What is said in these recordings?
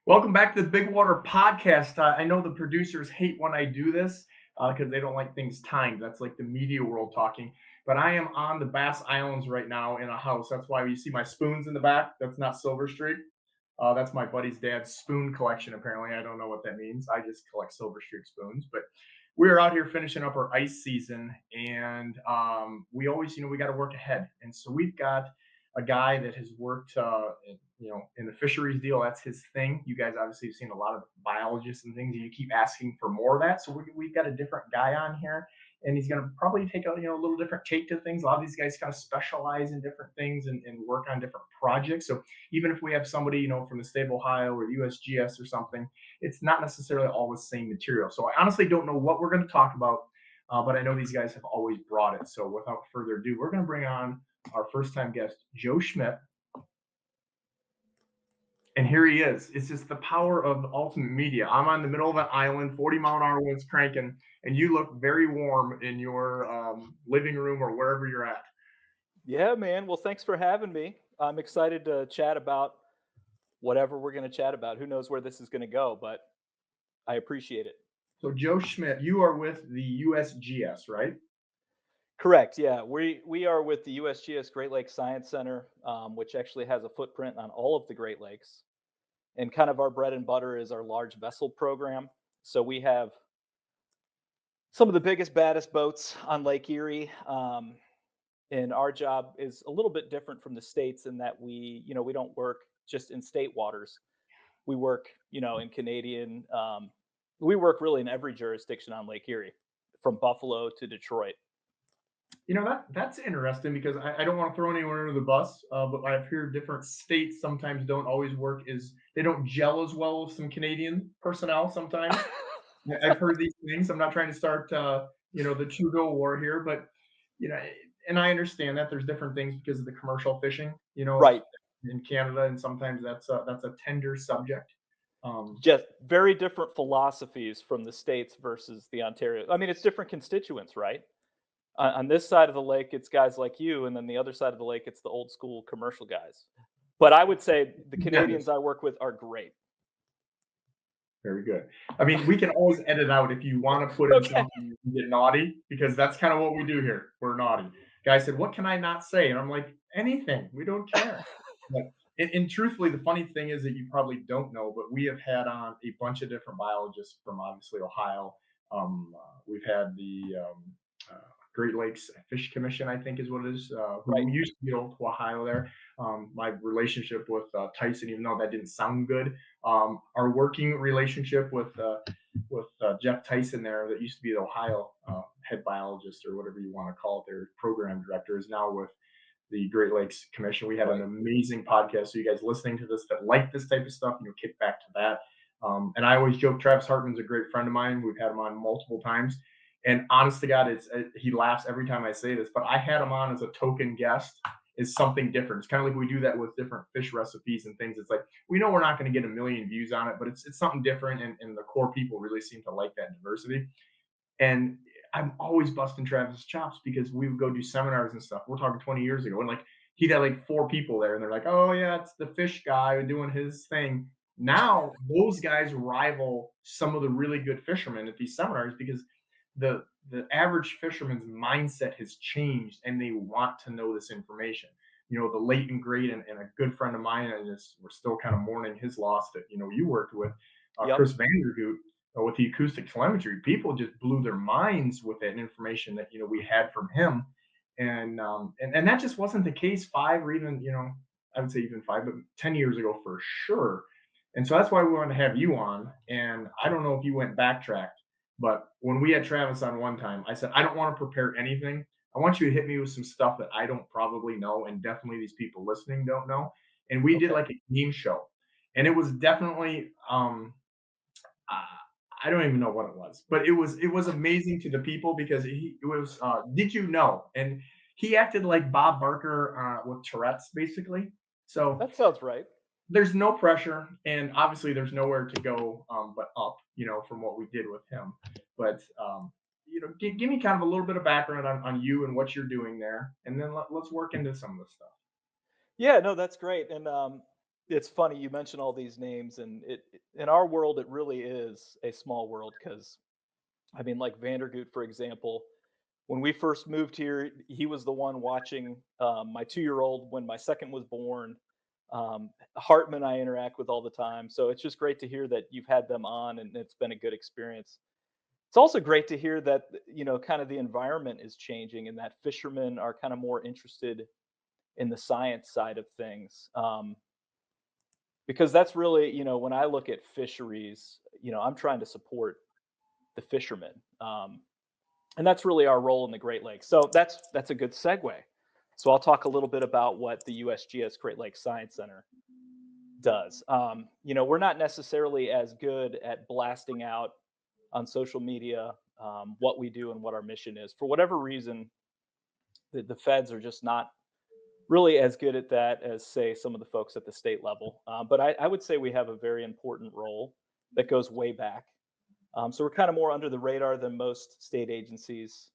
Welcome back to the Bigwater Podcast. I know the producers hate when I do this because they don't like things timed. That's like the media world talking. But I am on the Bass Islands right now in a house. That's why you see my spoons in the back. That's not Silver Streak. That's my buddy's dad's spoon collection, apparently. I don't know what that means. I just collect Silver Streak spoons. But we're out here finishing up our ice season, and we always, we got to work ahead. And so we've got a guy that has worked, in the fisheries deal. That's his thing. You guys obviously have seen a lot of biologists and things, and you keep asking for more of that. So we've got a different guy on here, and he's going to probably take a little different take to things. A lot of these guys kind of specialize in different things and work on different projects. So even if we have somebody from the state of Ohio or USGS or something, it's not necessarily all the same material. So I honestly don't know what we're going to talk about, but I know these guys have always brought it. So without further ado, we're going to bring on our first time guest, Joe Schmidt. And here he is. It's just the power of the ultimate media. I'm on the middle of an island, 40-mile-an-hour winds cranking, and you look very warm in your living room or wherever you're at. Yeah, man. Well, thanks for having me. I'm excited to chat about whatever we're going to chat about. Who knows where this is going to go, but I appreciate it. So, Joe Schmidt, you are with the USGS, right? Correct. Yeah, we are with the USGS Great Lakes Science Center, which actually has a footprint on all of the Great Lakes. And kind of our bread and butter is our large vessel program. So we have some of the biggest, baddest boats on Lake Erie. And our job is a little bit different from the states in that we don't work just in state waters. We work, in Canadian. We work really in every jurisdiction on Lake Erie, from Buffalo to Detroit. That's interesting because I don't want to throw anyone under the bus, but I've heard different states sometimes don't always work as they don't gel as well with some Canadian personnel sometimes. I've heard these things. I'm not trying to start, the Trudeau war here, but you know, and I understand that there's different things because of the commercial fishing, Right. in Canada, and sometimes that's a tender subject. Just very different philosophies from the states versus the Ontario. I mean, it's different constituents, right? On this side of the lake, it's guys like you, and then the other side of the lake, it's the old school commercial guys. But I would say the Canadians I work with are great. Very good. I mean, we can always edit out if you want to put in Okay. something you get naughty, because that's kind of what we do here. We're naughty. Guy said, "What can I not say?" And I'm like, "Anything. We don't care." But and truthfully, the funny thing is that you probably don't know, but we have had on a bunch of different biologists from obviously Ohio. We've had the uh, Great Lakes Fish Commission, I think is what it is, Right. who used to go to Ohio there. My relationship with Tyson, even though that didn't sound good, our working relationship with Jeff Tyson there, that used to be the Ohio head biologist or whatever you want to call it, their program director, is now with the Great Lakes Commission. We had an amazing podcast. So you guys listening to this that like this type of stuff, kick back to that. And I always joke, Travis Hartman's a great friend of mine. We've had him on multiple times. And honest to God, he laughs every time I say this, but I had him on as a token guest is something different. It's kind of like we do that with different fish recipes and things. It's like, we know we're not going to get a million views on it, but it's something different. And the core people really seem to like that diversity. And I'm always busting Travis' chops because we would go do seminars and stuff. We're talking 20 years ago. And like, he'd have like 4 people there and they're like, "Oh yeah, it's the fish guy doing his thing." Now those guys rival some of the really good fishermen at these seminars because the average fisherman's mindset has changed and they want to know this information. The late and great and a good friend of mine, and we're still kind of mourning his loss that you worked with, Yep. Chris Vandergoot, with the acoustic telemetry. People just blew their minds with that information that we had from him, and that just wasn't the case 5 or even I would say even 5, but 10 years ago for sure. And so that's why we wanted to have you on. And I don't know if you went backtracked, but when we had Travis on one time, I said, I don't want to prepare anything. I want you to hit me with some stuff that I don't probably know, and definitely these people listening don't know. And we did like a game show, and it was definitely uh, I don't even know what it was, but it was amazing to the people because it was did you know? And he acted like Bob Barker with Tourette's basically. So That sounds right. there's no pressure, and obviously there's nowhere to go but up, from what we did with him. But give me kind of a little bit of background on you and what you're doing there, and then let's work into some of the stuff. Yeah, no, that's great. And it's funny you mention all these names, and in our world, it really is a small world because I mean, like Vandergoot, for example. When we first moved here, he was the one watching my 2-year-old when my second was born. Hartman, I interact with all the time, so it's just great to hear that you've had them on, and it's been a good experience. It's also great to hear that kind of the environment is changing, and that fishermen are kind of more interested in the science side of things. Because that's really, when I look at fisheries, I'm trying to support the fishermen. And that's really our role in the Great Lakes. So that's a good segue. So I'll talk a little bit about what the USGS Great Lakes Science Center does. We're not necessarily as good at blasting out on social media what we do and what our mission is. For whatever reason, the feds are just not really as good at that as, say, some of the folks at the state level. But I would say we have a very important role that goes way back. So we're kind of more under the radar than most state agencies.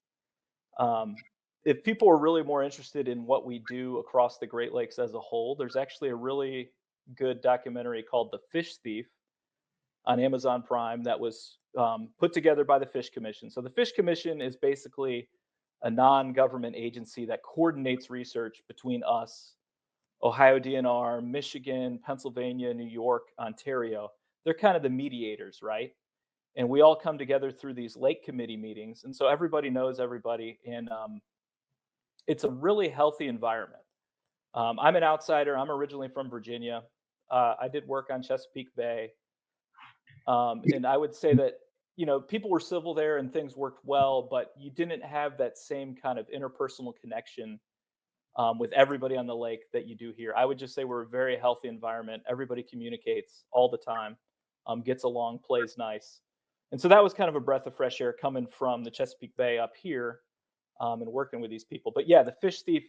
Um, if people are really more interested in what we do across the Great Lakes as a whole, there's actually a really good documentary called The Fish Thief on Amazon Prime that was put together by the Fish Commission. So the Fish Commission is basically a non-government agency that coordinates research between us, Ohio DNR, Michigan, Pennsylvania, New York, Ontario. They're kind of the mediators, right? And we all come together through these lake committee meetings, and so everybody knows everybody, and it's a really healthy environment. I'm an outsider. I'm originally from Virginia. I did work on Chesapeake Bay, and I would say that people were civil there and things worked well, but you didn't have that same kind of interpersonal connection with everybody on the lake that you do here. I would just say we're a very healthy environment. Everybody communicates all the time, gets along, plays nice. And so that was kind of a breath of fresh air coming from the Chesapeake Bay up here and working with these people. But yeah, The Fish Thief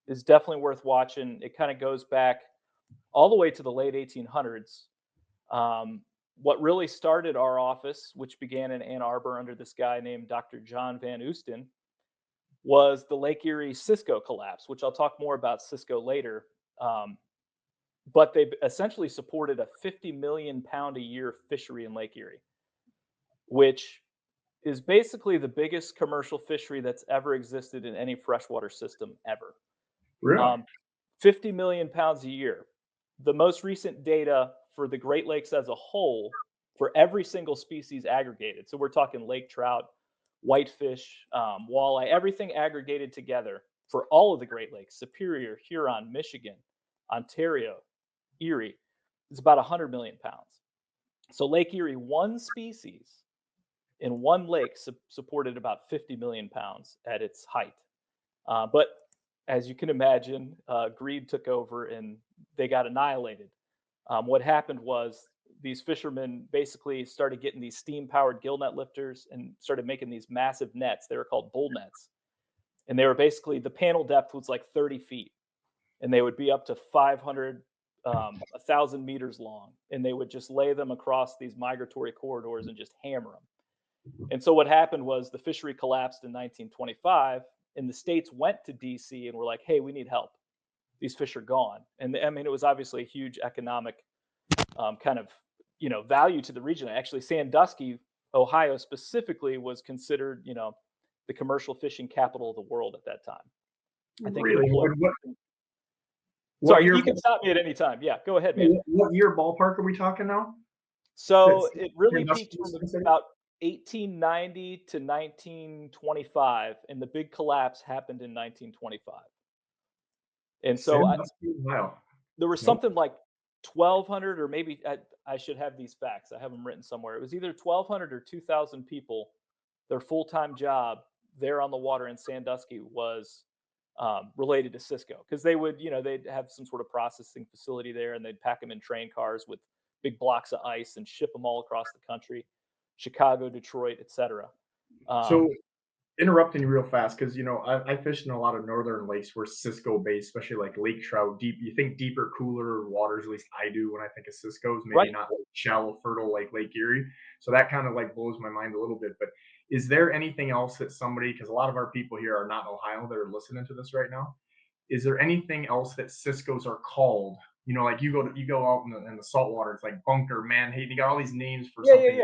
is definitely worth watching. It kind of goes back all the way to the late 1800s. Um, what really started our office, which began in Ann Arbor under this guy named Dr. John Van Oosten, was the Lake Erie Cisco collapse, which I'll talk more about Cisco later. Um, but they essentially supported a 50 million pound a year fishery in Lake Erie, which is basically the biggest commercial fishery that's ever existed in any freshwater system ever. Really? Um, 50 million pounds a year. The most recent data for the Great Lakes as a whole, for every single species aggregated. So we're talking lake trout, whitefish, walleye, everything aggregated together for all of the Great Lakes, Superior, Huron, Michigan, Ontario, Erie, is about 100 million pounds. So Lake Erie, one species in one lake supported about 50 million pounds at its height. But as you can imagine, greed took over and they got annihilated. What happened was these fishermen basically started getting these steam powered gill net lifters and started making these massive nets. They were called bull nets. And they were basically, the panel depth was like 30 feet and they would be up to 500, 1,000 meters long. And they would just lay them across these migratory corridors and just hammer them. And so what happened was the fishery collapsed in 1925, and the states went to DC and were like, "Hey, we need help. These fish are gone." And I mean, it was obviously a huge economic kind of value to the region. Actually, Sandusky, Ohio, specifically was considered the commercial fishing capital of the world at that time. I think it Really? employed. What Sorry, year? you can stop me at any time. Yeah, go ahead, man. What year ballpark are we talking now? So That's it really peaked Sandusky from was considered? about 1890 to 1925, and the big collapse happened in 1925. And so Sandusky? Wow. there was Nope. something like 1,200, or maybe I should have these facts. I have them written somewhere. It was either 1,200 or 2,000 people. Their full-time job there on the water in Sandusky was related to Cisco, because they would, they'd have some sort of processing facility there, and they'd pack them in train cars with big blocks of ice and ship them all across the country, Chicago, Detroit, etc. So Um, interrupting you real fast because I fished in a lot of northern lakes where Cisco based, especially like lake trout. Deep, you think deeper, cooler waters. At least I do when I think of Cisco's. Maybe right. not like shallow, fertile like Lake Erie. So that kind of like blows my mind a little bit. But is there anything else that somebody? Because a lot of our people here are not in Ohio that are listening to this right now. Is there anything else that Cisco's are called You know, like you go out in the salt water, it's like bunker, man. Hey, they got all these names for Yeah, yeah, something.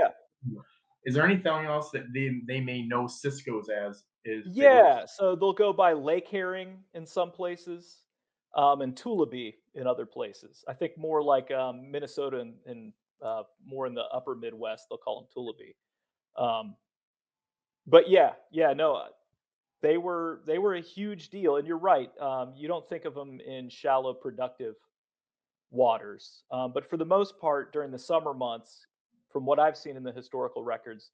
yeah. Is there anything else that they may know Cisco's as is they go Yeah, so they'll go by lake herring in some places, and tulipy in other places. I think more like Minnesota and more in the upper Midwest, they'll call them tulipy. Um, but yeah, yeah, no, they were a huge deal, and you're right. You don't think of them in shallow, productive waters, but for the most part, during the summer months, from what I've seen in the historical records,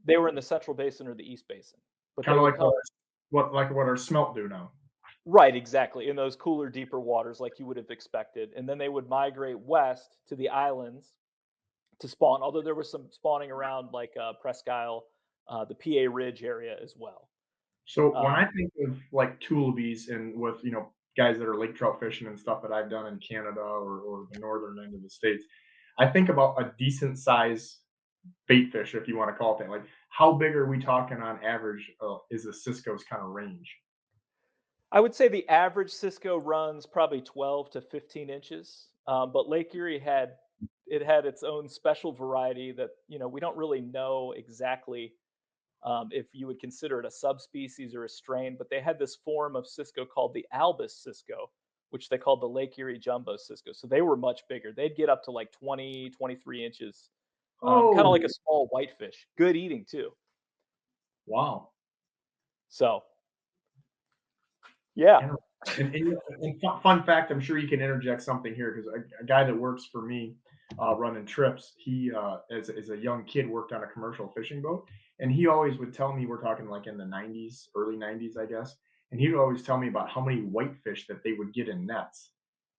they were in the Central Basin or the East Basin, but kind they of would like come. what our smelt do now? Right, exactly, in those cooler, deeper waters like you would have expected, and then they would migrate west to the islands to spawn, although there was some spawning around like, Presque Isle, the PA Ridge area as well. So when I Um, think of like tulipies and with guys that are lake trout fishing and stuff that I've done in Canada or the northern end of the states, I think about a decent size bait fish, if you want to call it that. Like, how big are we talking on average? Is a Cisco's kind of range? I would say the average Cisco runs probably 12 to 15 inches, but Lake Erie had its own special variety that, we don't really know exactly if you would consider it a subspecies or a strain, but they had this form of Cisco called the Albus Cisco, which they called the Lake Erie Jumbo Cisco. So they were much bigger. They'd get up to like 20, 23 inches, kind of like a Oh, small whitefish. Good eating too. wow. So yeah, Inter- fun fact, I'm sure you can interject something here because a guy that works for me running trips, he as a young kid worked on a commercial fishing boat, and he always would tell me we're talking like in the '90s, early '90s, I guess, and he would always tell me about how many whitefish that they would get in nets.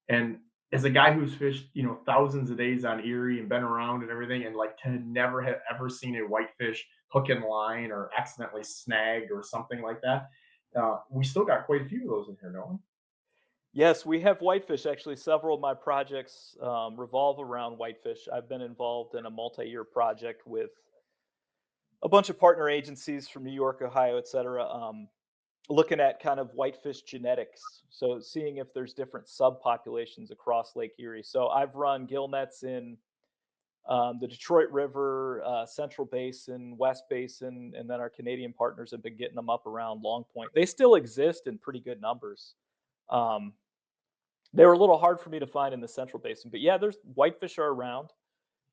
And as a guy who's fished, thousands of days on Erie and been around and everything, and like to never have ever seen a whitefish hook and line or accidentally snagged or something like that, we still got quite a few of those in here, don't we? yes, we have whitefish. Actually, several of my projects revolve around whitefish. I've been involved in a multi-year project with a bunch of partner agencies from New York, Ohio, et cetera, looking at kind of whitefish genetics. So seeing if there's different subpopulations across Lake Erie. So I've run gill nets in the Detroit River, Central Basin, West Basin, and then our Canadian partners have been getting them up around Long Point. They still exist in pretty good numbers. Um, they were a little hard for me to find in the Central Basin, but yeah, there's whitefish are around.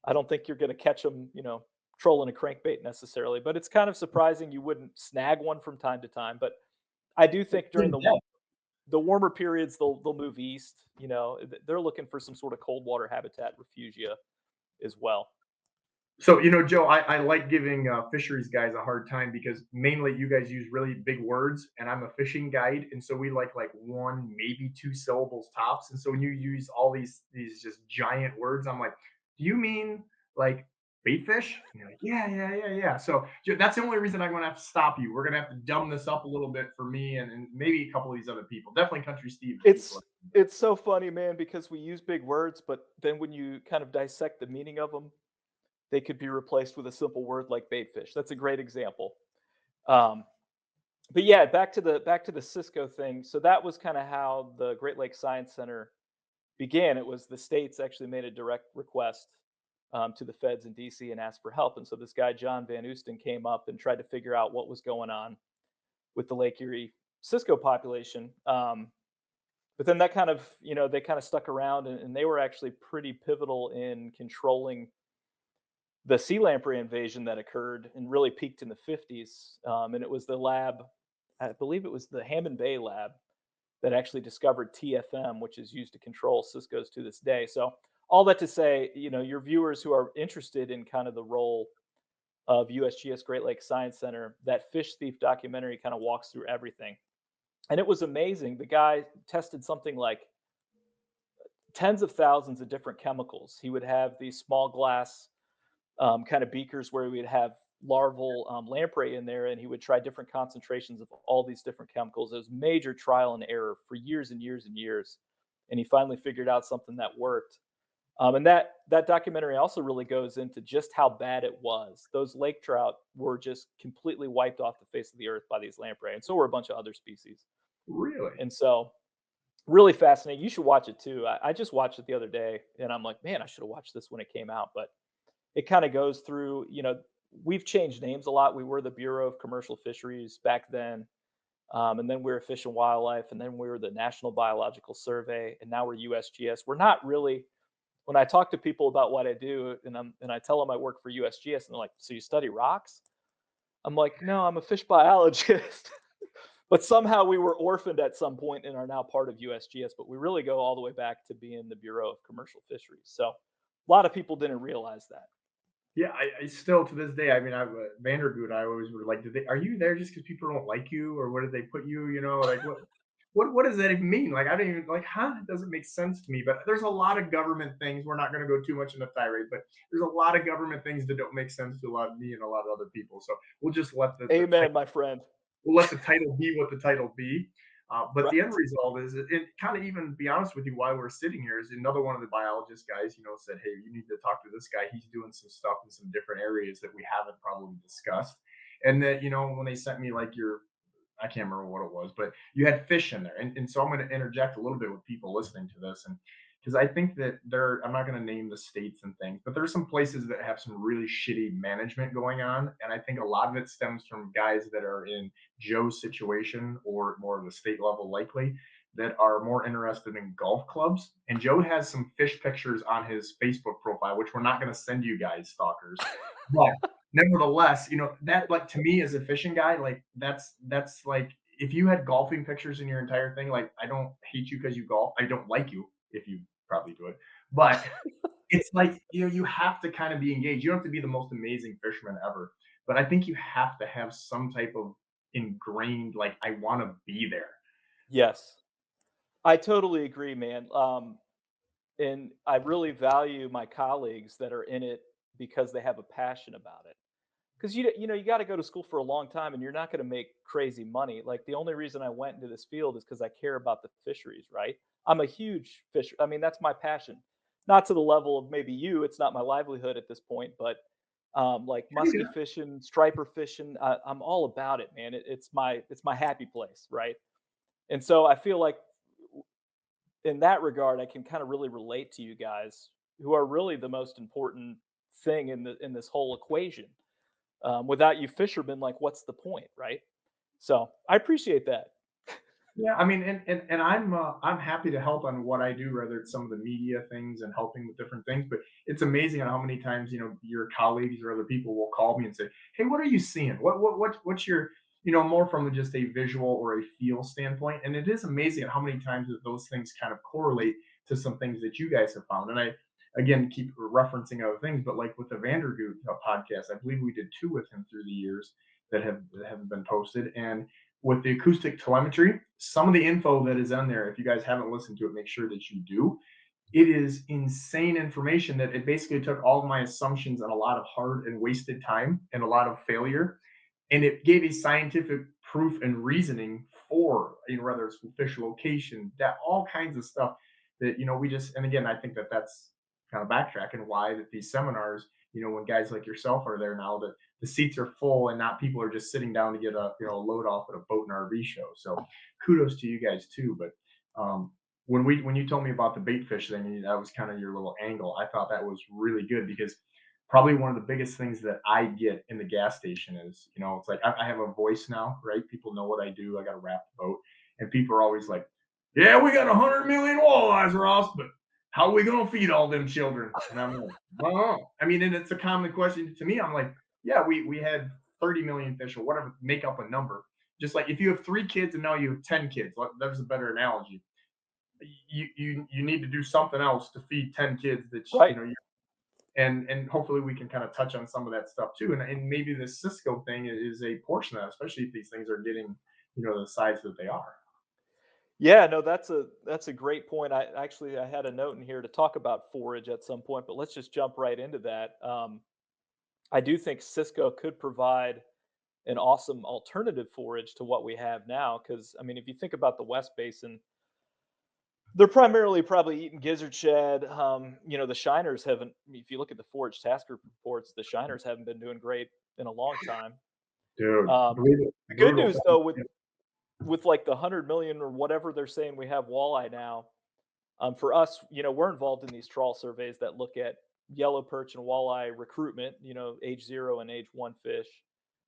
I don't think you're going to catch them, trolling a crankbait necessarily, but it's kind of surprising you wouldn't snag one from time to time. But I do think during the warmer periods they'll move east. They're looking for some sort of cold water habitat refugia as well. So, Joe, I like giving fisheries guys a hard time because mainly you guys use really big words, and I'm a fishing guide, and so we like one, maybe two syllables tops. And so when you use all these just giant words, I'm like, do you mean like bait fish? And you're like, yeah, yeah, yeah, yeah. So that's the only reason I'm gonna have to stop you. We're gonna have to dumb this up a little bit for me and maybe a couple of these other people. Definitely Country Steve and people. It's it's so funny, man, because we use big words, but then when you kind of dissect the meaning of them, they could be replaced with a simple word like baitfish. That's a great example. Um, but yeah, back to the Cisco thing. So that was kind of how the Great Lakes Science Center began. It was the states actually made a direct request to the feds in DC and asked for help. And so this guy John Van Oosten came up and tried to figure out what was going on with the Lake Erie Cisco population. But then that kind of, they kind of stuck around, and they were actually pretty pivotal in controlling the sea lamprey invasion that occurred and really peaked in the 50s. And it was the lab, I believe it was the Hammond Bay lab that actually discovered TFM, which is used to control Cisco's to this day. So all that to say, your viewers who are interested in kind of the role of USGS Great Lakes Science Center, that Fish Thief documentary kind of walks through everything. And it was amazing. The guy tested something like tens of thousands of different chemicals. He would have these small glass kind of beakers where we'd have larval lamprey in there, and he would try different concentrations of all these different chemicals. It was major trial and error for years and years and years, and he finally figured out something that worked. And that documentary also really goes into just how bad it was. Those lake trout were just completely wiped off the face of the earth by these lamprey, and so were a bunch of other species. Really? And so Really fascinating. You should watch it too. I just watched it the other day, and I'm like, man, I should have watched this when it came out. But it kind of goes through, we've changed names a lot. We were the Bureau of Commercial Fisheries back then, and then we were Fish and Wildlife, and then we were the National Biological Survey, and now we're USGS. We're not really. When I talk to people about what I do, and I tell them I work for USGS, and they're like, "So you study rocks?" I'm like, "No, I'm a fish biologist." But somehow we were orphaned at some point and are now part of USGS. But we really go all the way back to being the Bureau of Commercial Fisheries. So a lot of people didn't realize that. Yeah, I still to this day, I mean, Vandergood. I always were like, did they? Are you there just because people don't like you, or what did they put you? You know, like what does that even mean? Like, I don't even like, huh? It doesn't make sense to me. But there's a lot of government things. We're not going to go too much into tirade, but there's a lot of government things that don't make sense to a lot of me and a lot of other people. So we'll just let the Amen, my friend. we'll let the title be what the title be. But Right. the end result is it kind of even be honest with you, while we're sitting here, is another one of the biologist guys, said, hey, you need to talk to this guy. He's doing some stuff in some different areas that we haven't probably discussed. And that, when they sent me like I can't remember what it was, but you had fish in there. And so I'm going to interject a little bit with people listening to this. And because I think that I'm not going to name the states and things, but there's some places that have some really shitty management going on. And I think a lot of it stems from guys that are in Joe's situation or more of the state level, likely, that are more interested in golf clubs. And Joe has some fish pictures on his Facebook profile, which we're not going to send you guys, stalkers. But nevertheless, that, like, to me as a fishing guy, like that's like, if you had golfing pictures in your entire thing, like, I don't hate you because you golf. I don't like you if you probably do it. But it's like, you have to kind of be engaged. You don't have to be the most amazing fisherman ever. But I think you have to have some type of ingrained, like, I want to be there. Yes. I totally agree, man. And I really value my colleagues that are in it because they have a passion about it. Because you got to go to school for a long time, and you're not going to make crazy money. Like the only reason I went into this field is because I care about the fisheries. Right? I'm a huge fisher. I mean, that's my passion. Not to the level of maybe you. It's not my livelihood at this point, but like musky Yeah. fishing, striper fishing, I'm all about it, man. It's my happy place, right? And so I feel like in that regard, I can kind of really relate to you guys who are really the most important thing in this whole equation. Without you fishermen, like what's the point, right? So I appreciate that. Yeah, I mean, and I'm happy to help on what I do, whether it's some of the media things and helping with different things. But it's amazing how many times your colleagues or other people will call me and say, "Hey, what are you seeing? What's your more from just a visual or a feel standpoint?" And it is amazing at how many times that those things kind of correlate to some things that you guys have found. And I again keep referencing other things, but like with the Vandergood podcast, I believe we did two with him through the years that have been posted. And with the acoustic telemetry, some of the info that is on there, if you guys haven't listened to it, make sure that you do. It is insane information that it basically took all of my assumptions and a lot of hard and wasted time and a lot of failure, and it gave a scientific proof and reasoning for, whether it's fish location, that all kinds of stuff that we just. And again, I think that that's kind of backtracking why that these seminars, when guys like yourself are there now, that the seats are full and not people are just sitting down to get a load off at a boat and RV show. So kudos to you guys too. But when you told me about the bait fish thing, that was kind of your little angle. I thought that was really good because probably one of the biggest things that I get in the gas station is, it's like I have a voice now, right? People know what I do. I got a raft boat, and people are always like, "Yeah, we got 100 million walleyes, Ross, but how are we gonna feed all them children?" And I'm like, "Well, I mean," and it's a common question to me. I'm like, "Yeah, we had 30 million fish or whatever, make up a number. Just like if you have 3 kids and now you have 10 kids, there's a better analogy. You need to do something else to feed 10 kids that Right. and hopefully we can kind of touch on some of that stuff too. And maybe the Cisco thing is a portion of that, especially if these things are getting, the size that they are. Yeah, no, that's a great point. I had a note in here to talk about forage at some point, but let's just jump right into that. I do think Cisco could provide an awesome alternative forage to what we have now. Because I mean, if you think about the West Basin, they're primarily probably eating gizzard shad. The shiners haven't. If you look at the forage task group reports, the shiners haven't been doing great in a long time. Dude, Um, brutal, the good brutal news though thing. with Yeah. with like the 100 million or whatever they're saying we have walleye now, for us, we're involved in these trawl surveys that look at yellow perch and walleye recruitment, age 0 and age 1 fish.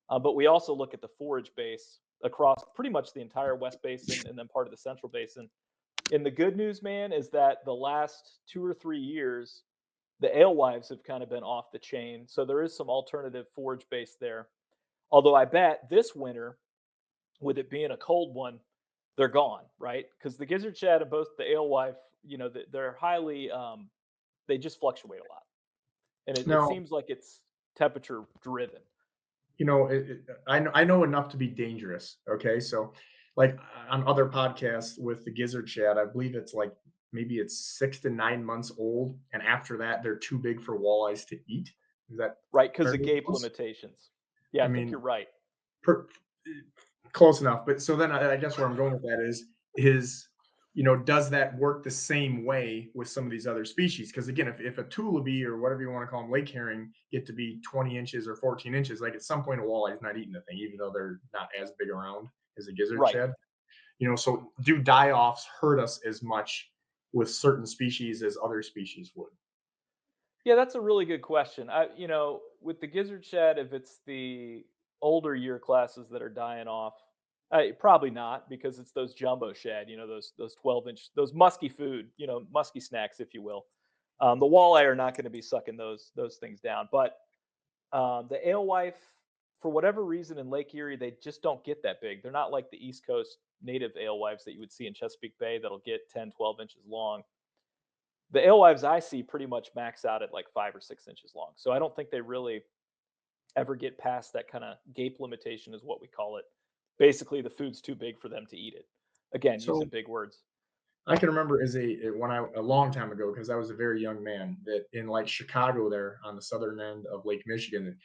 But we also look at the forage base across pretty much the entire West Basin and then part of the Central Basin. And the good news, man, is that the last 2 or 3 years, the alewives have kind of been off the chain. So there is some alternative forage base there. Although I bet this winter, with it being a cold one, they're gone, right? Because the gizzard shad and both the alewife, they're highly, they just fluctuate a lot. And it Now, seems like it's temperature driven. I know enough to be dangerous. Okay, so like on other podcasts with the gizzard shad, I believe it's like maybe it's 6 to 9 months old, and after that, they're too big for walleyes to eat. Is that Right, because of fairly gape close? limitations. Yeah, I I think you're mean, right. per, close enough. But so then I guess where I'm going with that is does that work the same way with some of these other species? Because again, if a tulipy or whatever you want to call them, lake herring, get to be 20 inches or 14 inches, like at some point a walleye is not eating the thing, even though they're not as big around as a gizzard Right. shad. So do die-offs hurt us as much with certain species as other species would? Yeah, that's a really good question. With the gizzard shad, if it's the older year classes that are dying off, probably not because it's those jumbo shad, those 12-inch, those musky food, musky snacks, if you will. The walleye are not going to be sucking those things down. But the alewife, for whatever reason, in Lake Erie, they just don't get that big. They're not like the East Coast native alewives that you would see in Chesapeake Bay that'll get 10, 12 inches long. The alewives I see pretty much max out at like 5 or 6 inches long. So I don't think they really ever get past that kind of gape limitation, is what we call it. Basically, the food's too big for them to eat it. Again, So using big words. I can remember as a long time ago, because I was a very young man, that in like Chicago there on the southern end of Lake Michigan,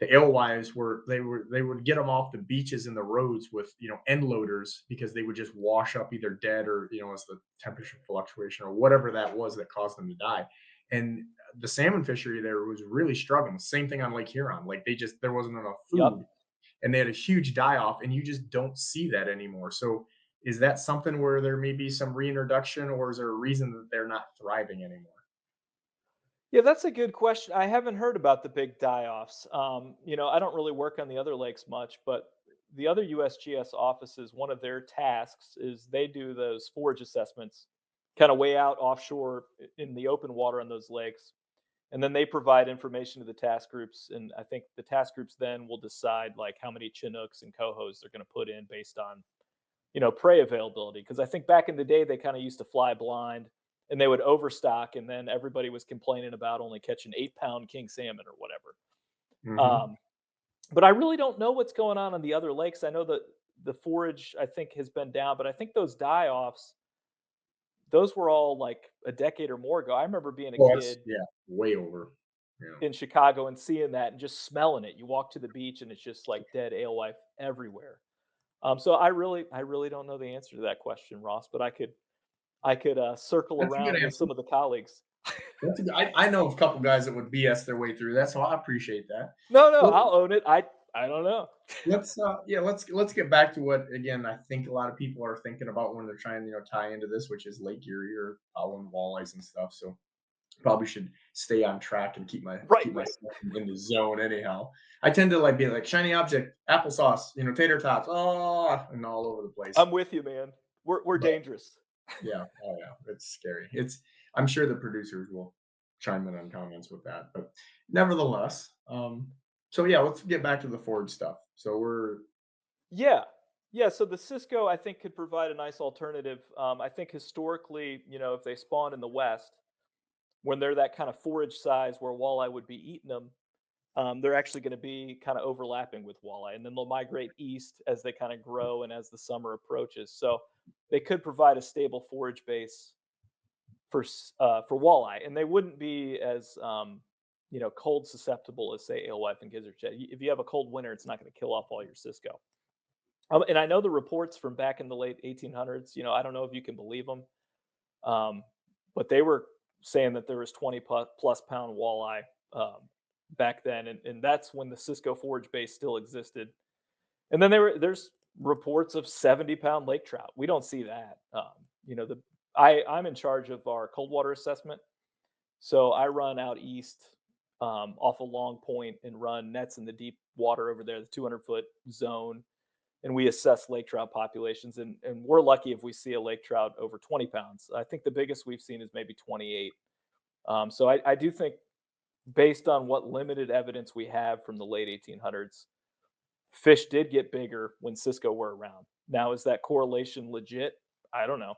the alewives they would get them off the beaches and the roads with end loaders, because they would just wash up either dead or as the temperature fluctuation or whatever that was that caused them to die. And the salmon fishery there was really struggling. Same thing on Lake Huron. Like there wasn't enough Yep. food, and they had a huge die off, and you just don't see that anymore. So is that something where there may be some reintroduction, or is there a reason that they're not thriving anymore? Yeah, that's a good question. I haven't heard about the big die-offs. I don't really work on the other lakes much, but the other USGS offices, one of their tasks is they do those forage assessments, kind of way out offshore in the open water on those lakes. And then they provide information to the task groups. And I think the task groups then will decide like how many Chinooks and cohos they're going to put in based on, prey availability. Because I think back in the day, they kind of used to fly blind and they would overstock. And then everybody was complaining about only catching 8-pound king salmon or whatever. Hmm. Um, but I really don't know what's going on the other lakes. I know that the forage, I think, has been down, but I think those die offs, those were all like a decade or more ago. I remember being a Well, that's kid yeah, way over. Yeah. in Chicago and seeing that and just smelling it. You walk to the beach and it's just like dead alewife everywhere. So I really don't know the answer to that question, Ross, but I could circle That's a good around with answer. some of the colleagues. I know of a couple guys that would BS their way through that, so I appreciate that. No, no, Well, I'll own it. I don't know. let's get back to what again I think a lot of people are thinking about when they're trying to tie into this, which is Lake Erie or following walleyes and stuff. So probably should stay on track and Right, keep right. myself in the zone anyhow. I tend to like be like shiny object, applesauce, tater tots, and all over the place. I'm with you, man. We're But dangerous. yeah, oh yeah, it's scary. I'm sure the producers will chime in on comments with that, but nevertheless, so yeah, let's get back to the Ford stuff. So we're Yeah. Yeah, so the Cisco I think could provide a nice alternative. I think historically, if they spawn in the West, when they're that kind of forage size where walleye would be eating them, they're actually going to be kind of overlapping with walleye, and then they'll migrate east as they kind of grow and as the summer approaches. So they could provide a stable forage base for walleye, and they wouldn't be as cold susceptible as say alewife and gizzard shad. If you have a cold winter, it's not going to kill off all your Cisco. And I know the reports from back in the late 1800s. I don't know if you can believe them, um, but they were saying that there was 20 plus pound walleye back then, and that's when the Cisco forage base still existed. And then there's reports of 70-pound lake trout. We don't see that. You know, I'm in charge of our cold water assessment. So I run out east off a long point and run nets in the deep water over there, the 200-foot zone, and we assess lake trout populations. And we're lucky if we see a lake trout over 20 pounds. I think the biggest we've seen is maybe 28. So I do think, based on what limited evidence we have from the late 1800s, fish did get bigger when Cisco were around. Now, is that correlation legit? I don't know.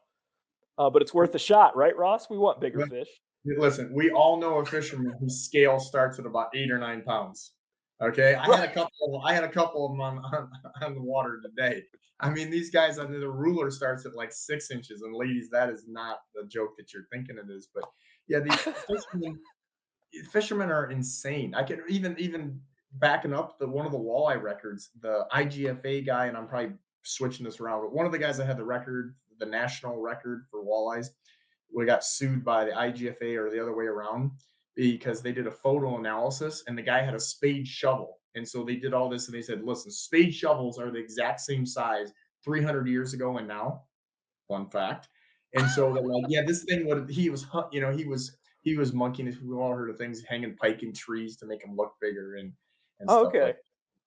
But it's worth a shot, right, Ross? We want bigger fish. Listen, we all know a fisherman whose scale starts at about 8 or 9 pounds. Okay, I had Right. a couple. I had a couple of them on the water today. I mean, these guys under the ruler starts at like 6 inches, and ladies, that is not the joke that you're thinking it is. But yeah, these fishermen are insane. I can even backing up the one of the walleye records, the IGFA guy, and I'm probably switching this around, but one of the guys that had the record, the national record for walleyes, we got sued by the IGFA or the other way around because they did a photo analysis and the guy had a spade shovel. And so they did all this and they said, listen, spade shovels are the exact same size 300 years ago and now. Fun fact. And so they're like, yeah, this thing would he was he was monkeying. We've all heard of things hanging pike in trees to make them look bigger and Oh, stuff like okay. that.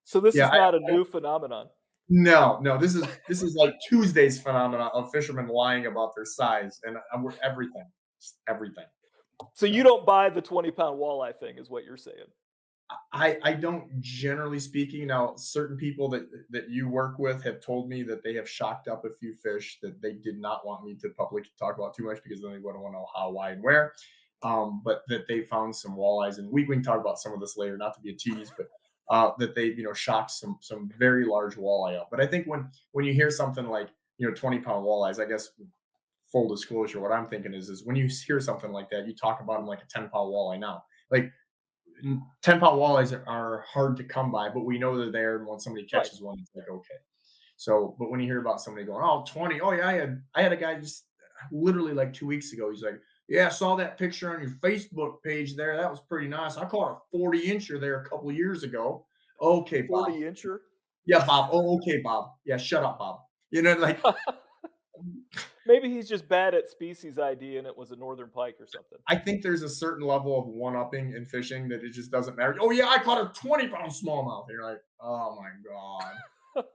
So this Yeah, is not a new phenomenon. no, this is like Tuesday's phenomenon of fishermen lying about their size and we're everything, just everything. So you So don't buy the 20-pound walleye thing, is what you're saying. I don't generally speaking. Now, certain people that you work with have told me that they have shocked up a few fish that they did not want me to publicly talk about too much because then they wouldn't want to know how, why, and where. But that they found some walleyes, and we can talk about some of this later, not to be a tease, but that they shocked some very large walleye up. But I think when you hear something like 20-pound walleyes, I guess full disclosure, what I'm thinking is when you hear something like that, you talk about them like a 10-pound walleye now. Like 10-pound walleyes are hard to come by, but we know they're there. And when somebody Right. catches one, it's like, okay. So, but when you hear about somebody going, oh, 20, oh, yeah, I had a guy just literally like 2 weeks ago. He's like, yeah, I saw that picture on your Facebook page there. That was pretty nice. I caught a 40-incher there a couple of years ago. Okay, Bob. 40-incher? Yeah, Bob. Oh, okay, Bob. Yeah, shut up, Bob. Like Maybe he's just bad at species ID and it was a northern pike or something. I think there's a certain level of one-upping in fishing that it just doesn't matter. Oh yeah, I caught a 20-pound smallmouth. And you're like, oh my god.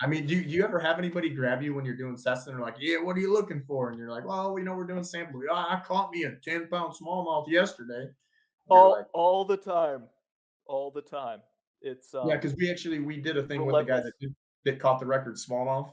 I mean, do you ever have anybody grab you when you're doing cessna and they're like, yeah, what are you looking for? And you're like, well, we know we're doing sampling. Oh, I caught me a 10-pound smallmouth yesterday. And you're like, All the time. All the time. It's yeah, because we did a thing with the guy relentless. that caught the record smallmouth.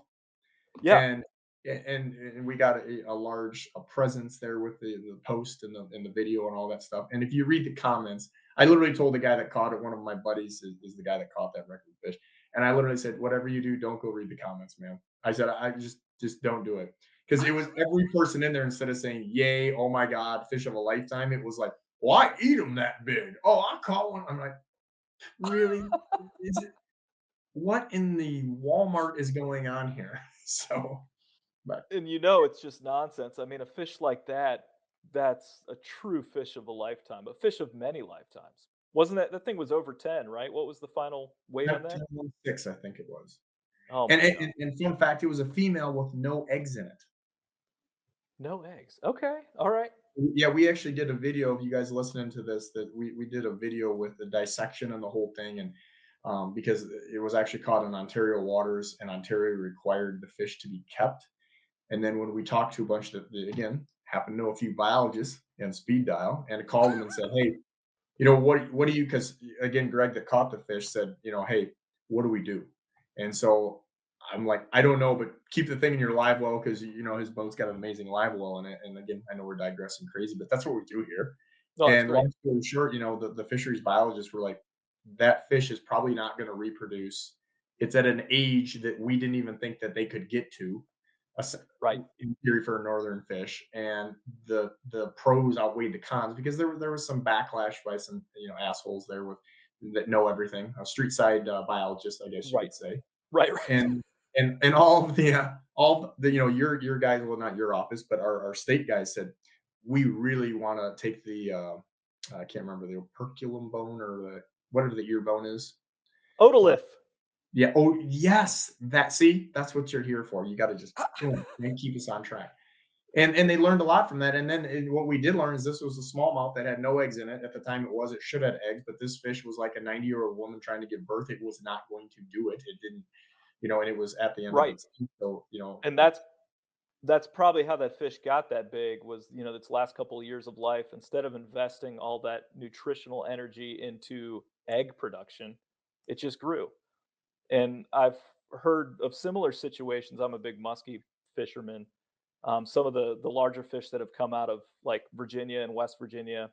Yeah. and and we got a large presence there with the post and the video and all that stuff. And if you read the comments, I literally told the guy that caught it, one of my buddies is the guy that caught that record fish, and I literally said, whatever you do, don't go read the comments, man. I said, I just don't do it, because it was every person in there, instead of saying yay, oh my god, fish of a lifetime, it was like, well, I eat them that big. Oh, I caught one. I'm like, really? Is it? What in the Walmart is going on here? So, but And it's just nonsense. I mean, a fish like that, that's a true fish of a lifetime, a fish of many lifetimes. Wasn't that thing was over 10, right? What was the final weight on that? 10.6, I think it was. Oh And, my and god. and fun fact, it was a female with no eggs in it. No eggs. Okay. All right. Yeah, we actually did a video of you guys listening to this. That we did a video with the dissection and the whole thing, and because it was actually caught in Ontario waters, and Ontario required the fish to be kept. And then when we talked to a bunch of again happened to know a few biologists and speed dial, and called them and said, hey, what do you, because again, Greg that caught the fish said, hey, what do we do? And so I'm like, I don't know, but keep the thing in your live well, because his boat's got an amazing live well in it. And again, I know we're digressing crazy, but that's what we do here. No, it's And great. long story short, the fisheries biologists were like, that fish is probably not going to reproduce. It's at an age that we didn't even think that they could get to, Right. in theory, for a northern fish. And the pros outweighed the cons, because there was some backlash by some assholes there with that know everything, a street side biologist, I guess you Right. could say. Right. Right. And all the your guys, well, not your office, but our state guys said, we really want to take the I can't remember, the operculum bone, or the whatever the ear bone is. Uh, Otolith. Yeah. Oh, yes. That's what you're here for. You got to just boom, and keep us on track. And they learned a lot from that. And then what we did learn is this was a smallmouth that had no eggs in it. At the time, it should have eggs, but this fish was like a 90-year-old woman trying to give birth. It was not going to do it. It didn't, and it was at the end of Right. its life. So, And that's probably how that fish got that big was, its last couple of years of life, instead of investing all that nutritional energy into egg production, it just grew. And I've heard of similar situations. I'm a big muskie fisherman. Some of the larger fish that have come out of like Virginia and West Virginia,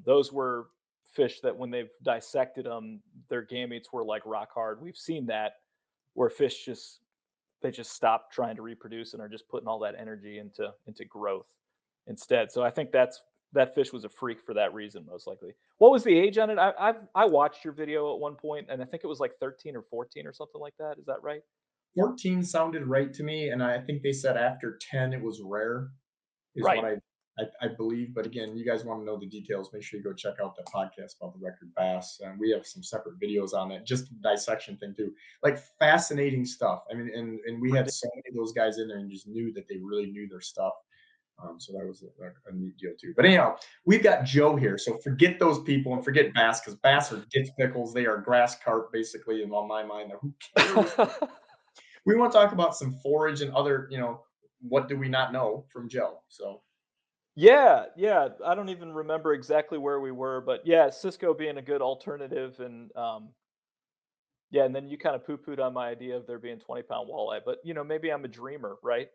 those were fish that when they've dissected them, their gametes were like rock hard. We've seen that where fish just stop trying to reproduce and are just putting all that energy into growth instead. So I think that fish was a freak for that reason, most likely. What was the age on it? I watched your video at one point, and I think it was like 13 or 14 or something like that. Is that right? 14 sounded right to me. And I think they said after 10, it was rare, is what Right. I believe. But again, you guys want to know the details, make sure you go check out the podcast about the record bass. And we have some separate videos on that, just the dissection thing too. Like fascinating stuff. I mean, and we had Ridiculous. so many of those guys in there and just knew that they really knew their stuff. So that was a neat deal too. But anyhow, we've got Joe here. So forget those people and forget bass because bass are ditch pickles. They are grass carp, basically, and on my mind. Who cares? We want to talk about some forage and other, what do we not know from Joe? So Yeah, yeah. I don't even remember exactly where we were, but yeah, Cisco being a good alternative, and yeah, and then you kind of poo-pooed on my idea of there being 20-pound walleye, but maybe I'm a dreamer, right?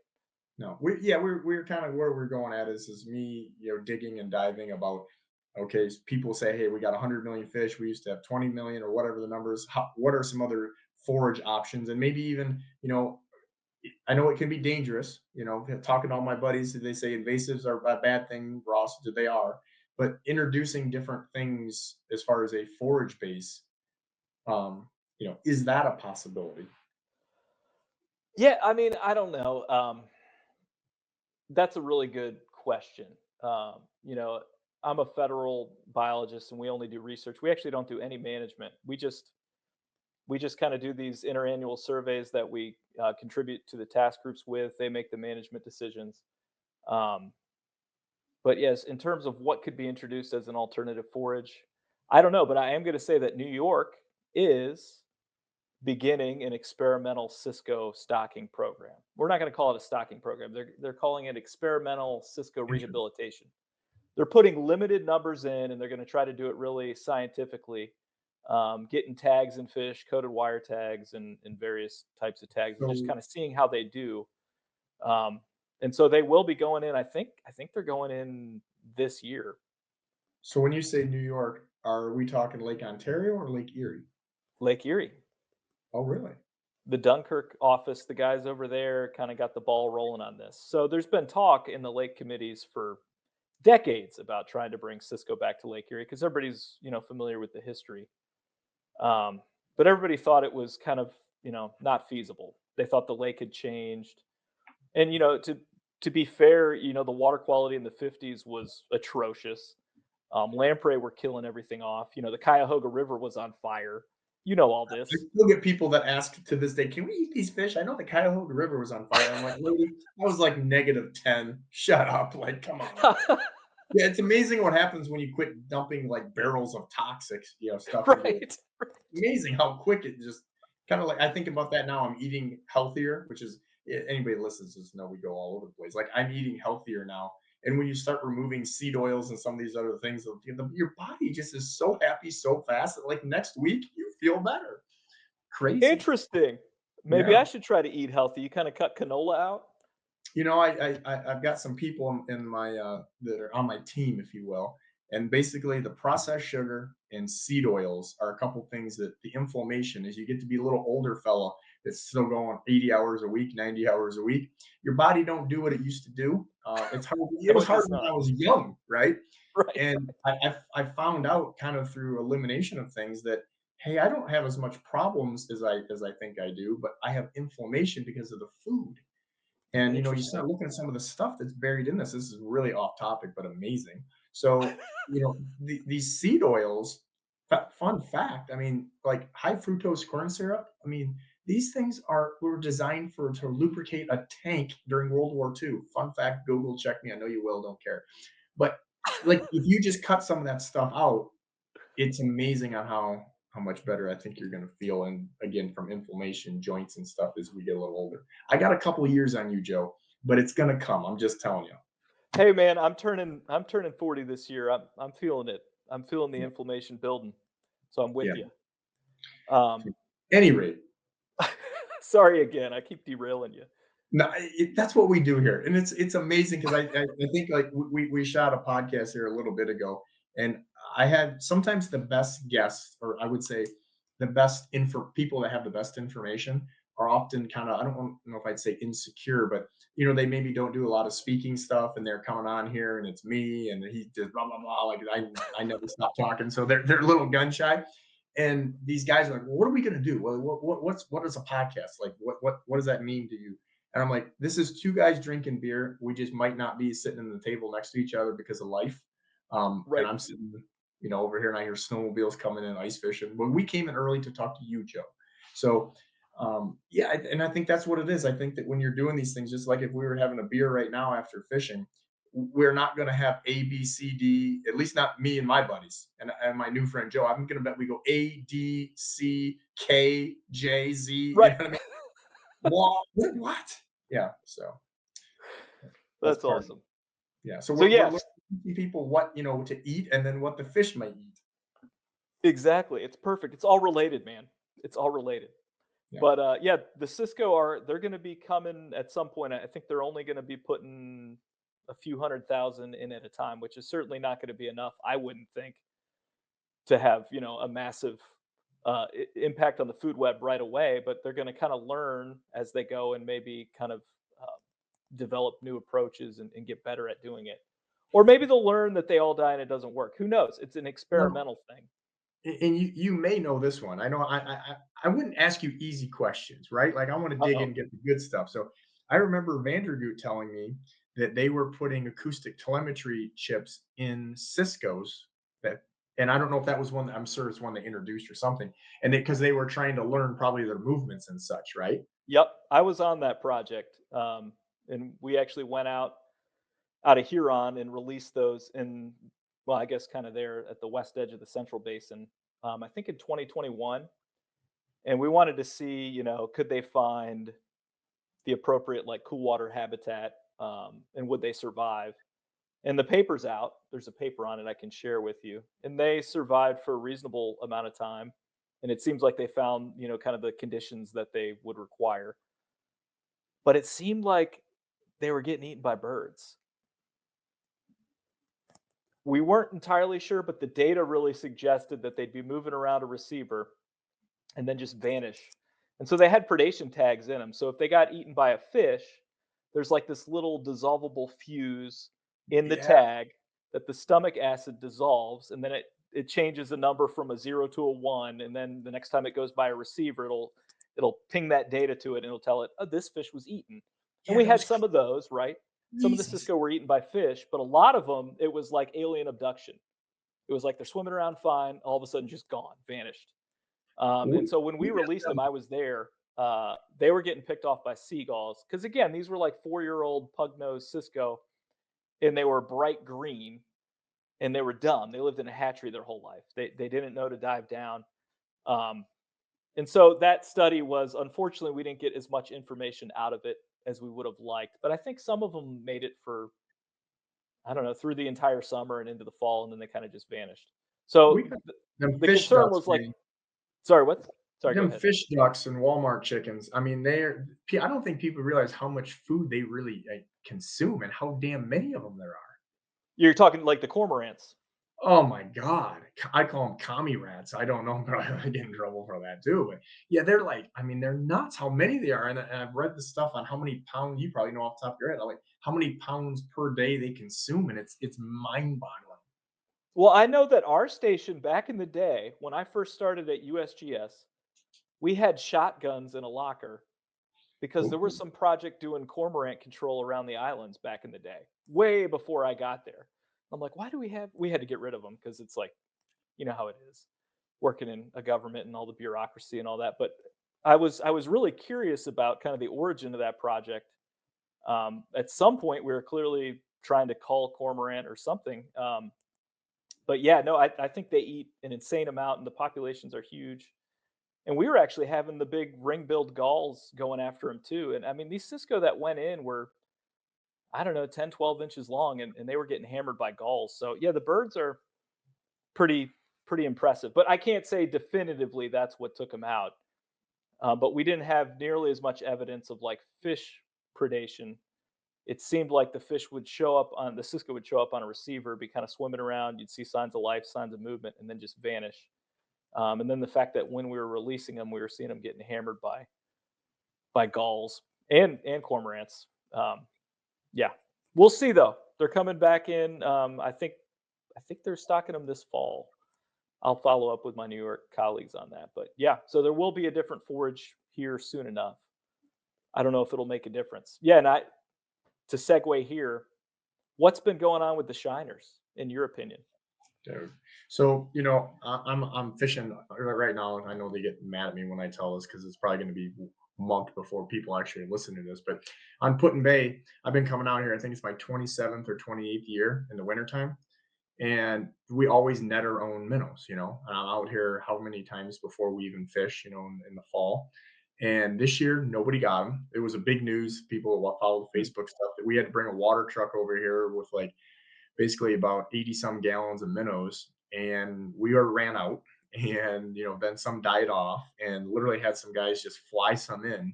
no, we're kind of where we're going at is me, digging and diving about. Okay, people say, hey, we got 100 million fish. We used to have 20 million or whatever the numbers. What are some other forage options? And maybe even, I know it can be dangerous. Talking to all my buddies, they say invasives are a bad thing. Ross, they are, but introducing different things as far as a forage base, is that a possibility? Yeah, I mean, I don't know. That's a really good question. I'm a federal biologist, and we only do research. We actually don't do any management. We just kind of do these interannual surveys that we contribute to the task groups with. They make the management decisions. Um, but yes, in terms of what could be introduced as an alternative forage, I don't know. But I am going to say that New York is beginning an experimental Cisco stocking program. We're not going to call it a stocking program. They're calling it experimental Cisco Interesting. rehabilitation. They're putting limited numbers in, and they're going to try to do it really scientifically, getting tags in fish, coated wire tags, and various types of tags, and just So, kind of seeing how they do. Um, and so they will be going in. I think they're going in this year. so when you say New York, are we talking Lake Ontario or Lake Erie? Lake Erie, Oh, really? the Dunkirk office, the guys over there kind of got the ball rolling on this. So there's been talk in the lake committees for decades about trying to bring Cisco back to Lake Erie because everybody's familiar with the history. Um, but everybody thought it was kind of not feasible. They thought the lake had changed, and to be fair, the water quality in the 50s was atrocious. Lamprey were killing everything off. The Cuyahoga River was on fire. You know all I this. still get people that ask to this day, "Can we eat these fish?" I know the Cuyahoga River was on fire. I'm like, "Lady, I was like -10. Shut up. Like, come on." Yeah, it's amazing what happens when you quit dumping like barrels of toxic, stuff into Right. amazing how quick it just kind of like I think about that now. I'm eating healthier, which is anybody that listens to this know we go all over the place. Like I'm eating healthier now. And when you start removing seed oils and some of these other things, your body just is so happy so fast that like next week you feel better. Crazy. Interesting. Maybe I Yeah. should try to eat healthy. You kind of cut canola out. I've got some people in my that are on my team, if you will, and basically the processed sugar and seed oils are a couple things that the inflammation as you get to be a little older fella that's still going 80 hours a week, 90 hours a week. Your body don't do what it used to do. It's hard. It No, was it hard does when not. I was young, right? Right. And I found out kind of through elimination of things that hey, I don't have as much problems as I think I do, but I have inflammation because of the food. And you Interesting. start looking at some of the stuff that's buried in this. This is really off topic, but amazing. So, these seed oils. Fun fact, I mean, like high fructose corn syrup, I mean, these things were designed for to lubricate a tank during World War II. Fun fact, Google check me. I know you will, don't care. But like if you just cut some of that stuff out, it's amazing on how much better I think you're gonna feel. And again, from inflammation, joints and stuff as we get a little older. I got a couple of years on you, Joe, but it's gonna come. I'm just telling you. Hey man, I'm turning 40 this year. I'm feeling it. I'm feeling the inflammation building. So I'm with Yeah. you. Um, Any rate, sorry again. I keep derailing you. no, that's what we do here, and it's amazing because I think like we shot a podcast here a little bit ago, and I had sometimes the best guests, or I would say the best info people that have the best information are often kind of, I don't know if I'd say insecure, but they maybe don't do a lot of speaking stuff, and they're coming on here, and it's me, and he just blah blah blah, like I never stop talking, so they're a little gun shy. And these guys are like, well, what are we going to do? Well, what is a podcast like? What does that mean to you? And I'm like, this is two guys drinking beer. We just might not be sitting in the table next to each other because of life. And Right. I'm sitting, over here and I hear snowmobiles coming in, ice fishing. But we came in early to talk to you, Joe. So, yeah, and I think that's what it is. I think that when you're doing these things, just like if we were having a beer right now after fishing, we're not going to have A, B, C, D, at least not me and my buddies and my new friend Joe. I'm going to bet we go A, D, C, K, J, Z. You Right. know what I mean? What? Yeah. So that's That's part of it. awesome. Yeah. So So we're yes, learning people what to eat and then what the fish might eat. exactly. It's perfect. It's all related, man. It's all related. Yeah. But yeah, the Cisco they're going to be coming at some point. I think they're only going to be putting a few 100,000 in at a time, which is certainly not going to be enough. I wouldn't think to have a massive impact on the food web right away. But they're going to kind of learn as they go and maybe kind of uh, develop new approaches and get better at doing it. Or maybe they'll learn that they all die and it doesn't work. Who knows? It's an Now, experimental thing. and you may know this one. I know I wouldn't ask you easy questions, right? Like I want to Uh dig in oh. and get the good stuff. So I remember Vandergoot telling me that they were putting acoustic telemetry chips in Cisco's that, and I don't know if that was one. I'm sure it's one they introduced or something, and because they were trying to learn probably their movements and such, right? Yep, I was on that project, and we actually went out of Huron and released those in, well, I guess kind of there at the west edge of the Central Basin. I think in 2021, and we wanted to see, could they find the appropriate like cool water habitat, and would they survive? And the paper's out. There's a paper on it I can share with you, and they survived for a reasonable amount of time. And it seems like they found, kind of the conditions that they would require. But it seemed like they were getting eaten by birds. We weren't entirely sure, but the data really suggested that they'd be moving around a receiver and then just vanish. And so they had predation tags in them. So if they got eaten by a fish, there's like this little dissolvable fuse in the Yeah. tag that the stomach acid dissolves, and then it changes the number from a 0 to a 1, and then the next time it goes by a receiver, it'll ping that data to it, and it'll tell it, oh, this fish was eaten. And Yeah, we that had was some of those, right? Some of the crazy. Cisco were eaten by fish, but a lot of them, it was like alien abduction. It was like they're swimming around fine, all of a sudden just gone, vanished. And We, so when we we got released them, them. I was there. They were getting picked off by seagulls because, again, these were like 4-year-old pug-nosed Cisco, and they were bright green, and they were dumb. They lived in a hatchery their whole life. They didn't know to dive down. Um, and so that study was, unfortunately, we didn't get as much information out of it as we would have liked. But I think some of them made it for, I don't know, through the entire summer and into the fall, and then they kind of just vanished. We So got them the fish concern ducks, was like, man. sorry, what? Sorry, go Them ahead. fish ducks and Walmart chickens. I mean, I don't think people realize how much food they really consume and how damn many of them there are. You're talking like the cormorants. Oh my God. I call them commie rats. I don't know, but I get in trouble for that too. But yeah, they're like, I mean, they're nuts how many they are. And I've read the stuff on how many pounds, you probably know off the top of your head, like how many pounds per day they consume. And it's mind boggling. Well, I know that our station back in the day, when I first started at USGS, we had shotguns in a locker because there was Ooh. some project doing cormorant control around the islands back in the day, way before I got there. I'm like, why do we had to get rid of them because it's like, you know how it is. working in a government and all the bureaucracy and all that. But I was really curious about kind of the origin of that project. At some point, we were clearly trying to call cormorant or something. But yeah, no, I think they eat an insane amount, and the populations are huge. And we were actually having the big ring-billed gulls going after them too. And I mean, these Cisco that went in were, I don't know, 10, 12 inches long, and they were getting hammered by gulls. So yeah, the birds are pretty pretty impressive. But I can't say definitively that's what took them out. But we didn't have nearly as much evidence of like fish predation. It seemed like the Cisco would show up on a receiver, be kind of swimming around. You'd see signs of life, signs of movement, and then just vanish. And then the fact that when we were releasing them, we were seeing them getting hammered by gulls and cormorants. Yeah, we'll see though. They're coming back in. I think they're stocking them this fall. I'll follow up with my New York colleagues on that. But yeah, so there will be a different forage here soon enough. I don't know if it'll make a difference. Yeah, and to segue here, what's been going on with the shiners, in your opinion? Dude. So I'm fishing right now, and I know they get mad at me when I tell this because it's probably going to be a month before people actually listen to this. But on Put in Bay, I've been coming out here. I think it's my 27th or 28th year in the wintertime. And we always net our own minnows, and I'm out here how many times before we even fish, in the fall. And this year, nobody got them. It was a big news. People that follow the Hmm. Facebook stuff that we had to bring a water truck over here with like basically about 80 some gallons of minnows, and we are ran out. And then some died off, and literally had some guys just fly some in.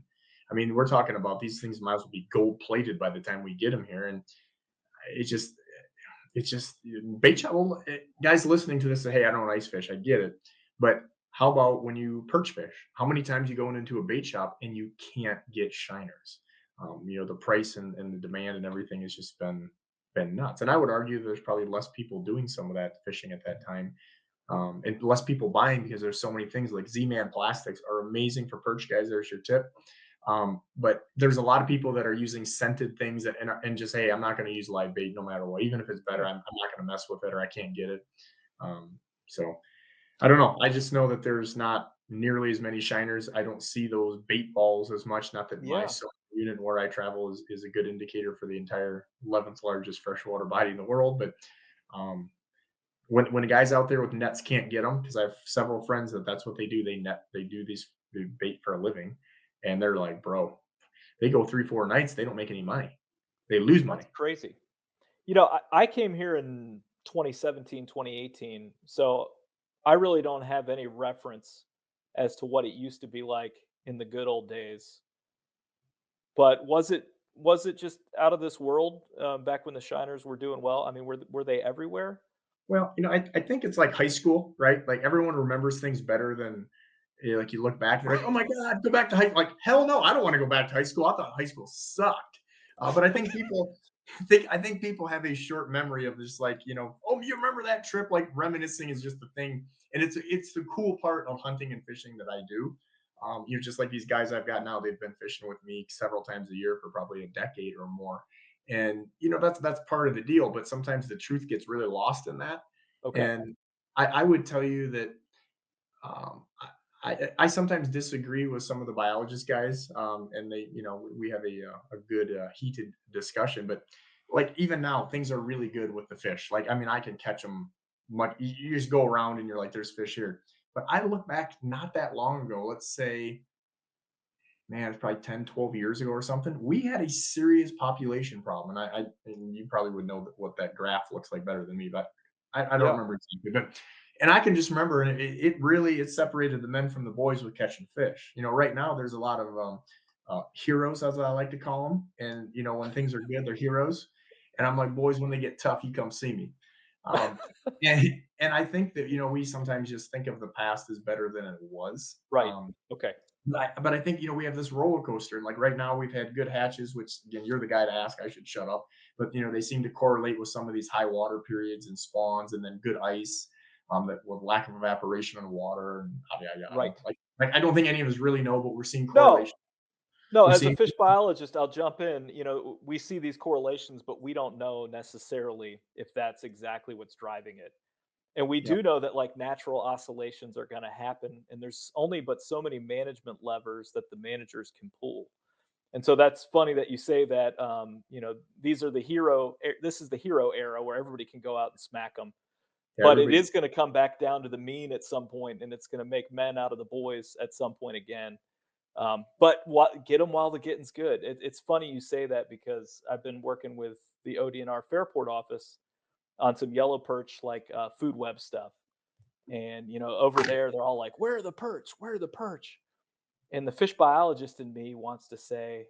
I mean, we're talking about these things might as well be gold plated by the time we get them here. And it just it's just bait shop. Well, guys listening to this say, "Hey, I don't ice fish. I get it, but how about when you perch fish? How many times you going into a bait shop and you can't get shiners? The price and the demand and everything has just been nuts. And I would argue there's probably less people doing some of that fishing at that time, and less people buying because there's so many things like Z-Man plastics are amazing for perch guys. There's your tip. But there's a lot of people that are using scented things and just, hey, I'm not going to use live bait no matter what, even if it's better. Yeah. I'm not going to mess with it or I can't get it. So I don't know. I just know that there's not nearly as many shiners. I don't see those bait balls as much. Not that my Yeah. summer unit where I travel is a good indicator for the entire 11th largest freshwater body in the world. But um, when the guys out there with nets can't get them, because I have several friends that's what they do. They do they bait for a living, and they're like, bro, they go 3 4 nights, they don't make any money, they lose That's money. crazy. I came here in 2017, 2018, so I really don't have any reference as to what it used to be like in the good old days. But was it just out of this world back when the Shiners were doing well? I mean, were they everywhere? Well, I think it's like high school, right? Like everyone remembers things better than like you look back and you're like, oh my God, go back to high. Like, hell no, I don't want to go back to high school. I thought high school sucked. But I think people I think people have a short memory of just like, oh, you remember that trip? Like reminiscing is just the thing. And it's the cool part of hunting and fishing that I do. Just like these guys I've got now, they've been fishing with me several times a year for probably a decade or more. And that's part of the deal, but sometimes the truth gets really lost in that. Okay. And I would tell you that um, I sometimes disagree with some of the biologist guys, and we have a good heated discussion. But like even now, things are really good with the fish. Like I mean, I can catch them. Much you just go around and you're like, there's fish here. But I look back not that long ago. Let's say, man, it's probably 10, 12 years ago or something. We had a serious population problem, and you probably would know what that graph looks like better than me, but I don't Yeah. remember exactly. But and I can just remember, and it separated the men from the boys with catching fish. Right now there's a lot of heroes, as I like to call them, and when things are good, they're heroes. And I'm like, boys, when they get tough, you come see me. Um, and I think that we sometimes just think of the past as better than it was. Right. Okay. But I think we have this roller coaster, and like right now we've had good hatches, which again you're the guy to ask. I should shut up, but they seem to correlate with some of these high water periods and spawns, and then good ice, that with lack of evaporation on water, and yada, yada, yada. Right. Like I don't think any of us really know, but we're seeing No, correlation. no, We're as a seeing fish biologist, I'll jump in. We see these correlations, but we don't know necessarily if that's exactly what's driving it. And we Yep. do know that like natural oscillations are going to happen, and there's only but so many management levers that the managers can pull. And so that's funny that you say that. These are the This is the hero era where everybody can go out and smack them. Yeah, But it everybody's is going to come back down to the mean at some point, and it's going to make men out of the boys at some point again. But what get them while the getting's good. It's funny you say that because I've been working with the ODNR Fairport office on some yellow perch, like food web stuff. And over there, they're all like, "Where are the perch? Where are the perch?" And the fish biologist in me wants to say,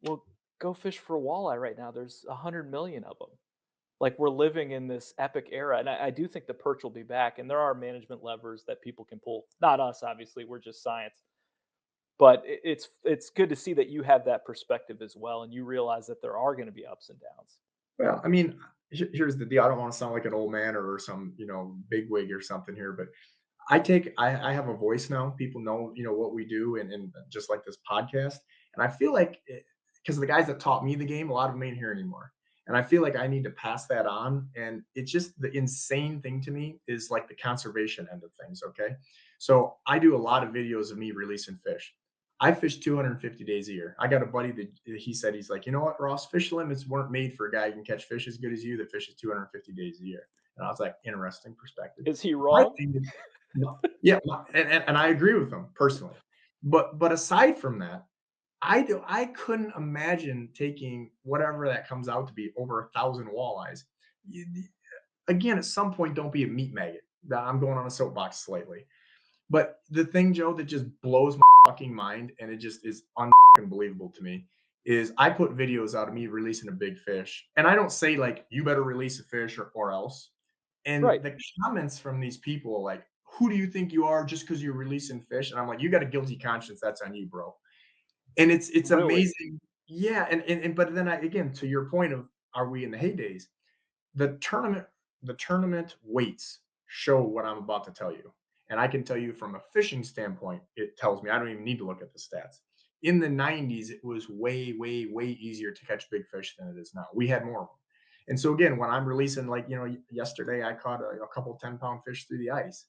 "Well, go fish for walleye right now. There's 100 million of them." Like we're living in this epic era, and I do think the perch will be back. And there are management levers that people can pull. Not us, obviously. We're just science. But it's good to see that you have that perspective as well, and you realize that there are going to be ups and downs. well, I mean, here's the deal. I don't want to sound like an old man or some, bigwig or something here, but I have a voice now. People know, what we do and just like this podcast. And I feel like because the guys that taught me the game, a lot of them ain't here anymore. And I feel like I need to pass that on. And it's just the insane thing to me is like the conservation end of things. Okay. So I do a lot of videos of me releasing fish. I fish 250 days a year. I got a buddy that he said, he's like, you know what, Ross, fish limits weren't made for a guy who can catch fish as good as you that fishes 250 days a year. And I was like, interesting perspective. Is he My wrong? thing is, no, yeah, and I agree with him personally. But aside from that, I couldn't imagine taking whatever that comes out to be over 1,000 walleyes. You, again, at some point, don't be a meat maggot. I'm going on a soapbox slightly. But the thing, Joe, that just blows my fucking mind, and it just is unbelievable to me, is I put videos out of me releasing a big fish, and I don't say like you better release a fish or else. Right. And the comments from these people like, "Who do you think you are just because you're releasing fish?" And I'm like, "You got a guilty conscience. That's on you, bro." And it's Really? amazing. Yeah, and but then again, to your point of are we in the heydays? the tournament the tournament weights show what I'm about to tell you. And I can tell you from a fishing standpoint, it tells me I don't even need to look at the stats. In the 90s, it was way, way, way easier to catch big fish than it is now. We had more of them. And so again, when I'm releasing, like, yesterday I caught a couple 10-pound fish through the ice.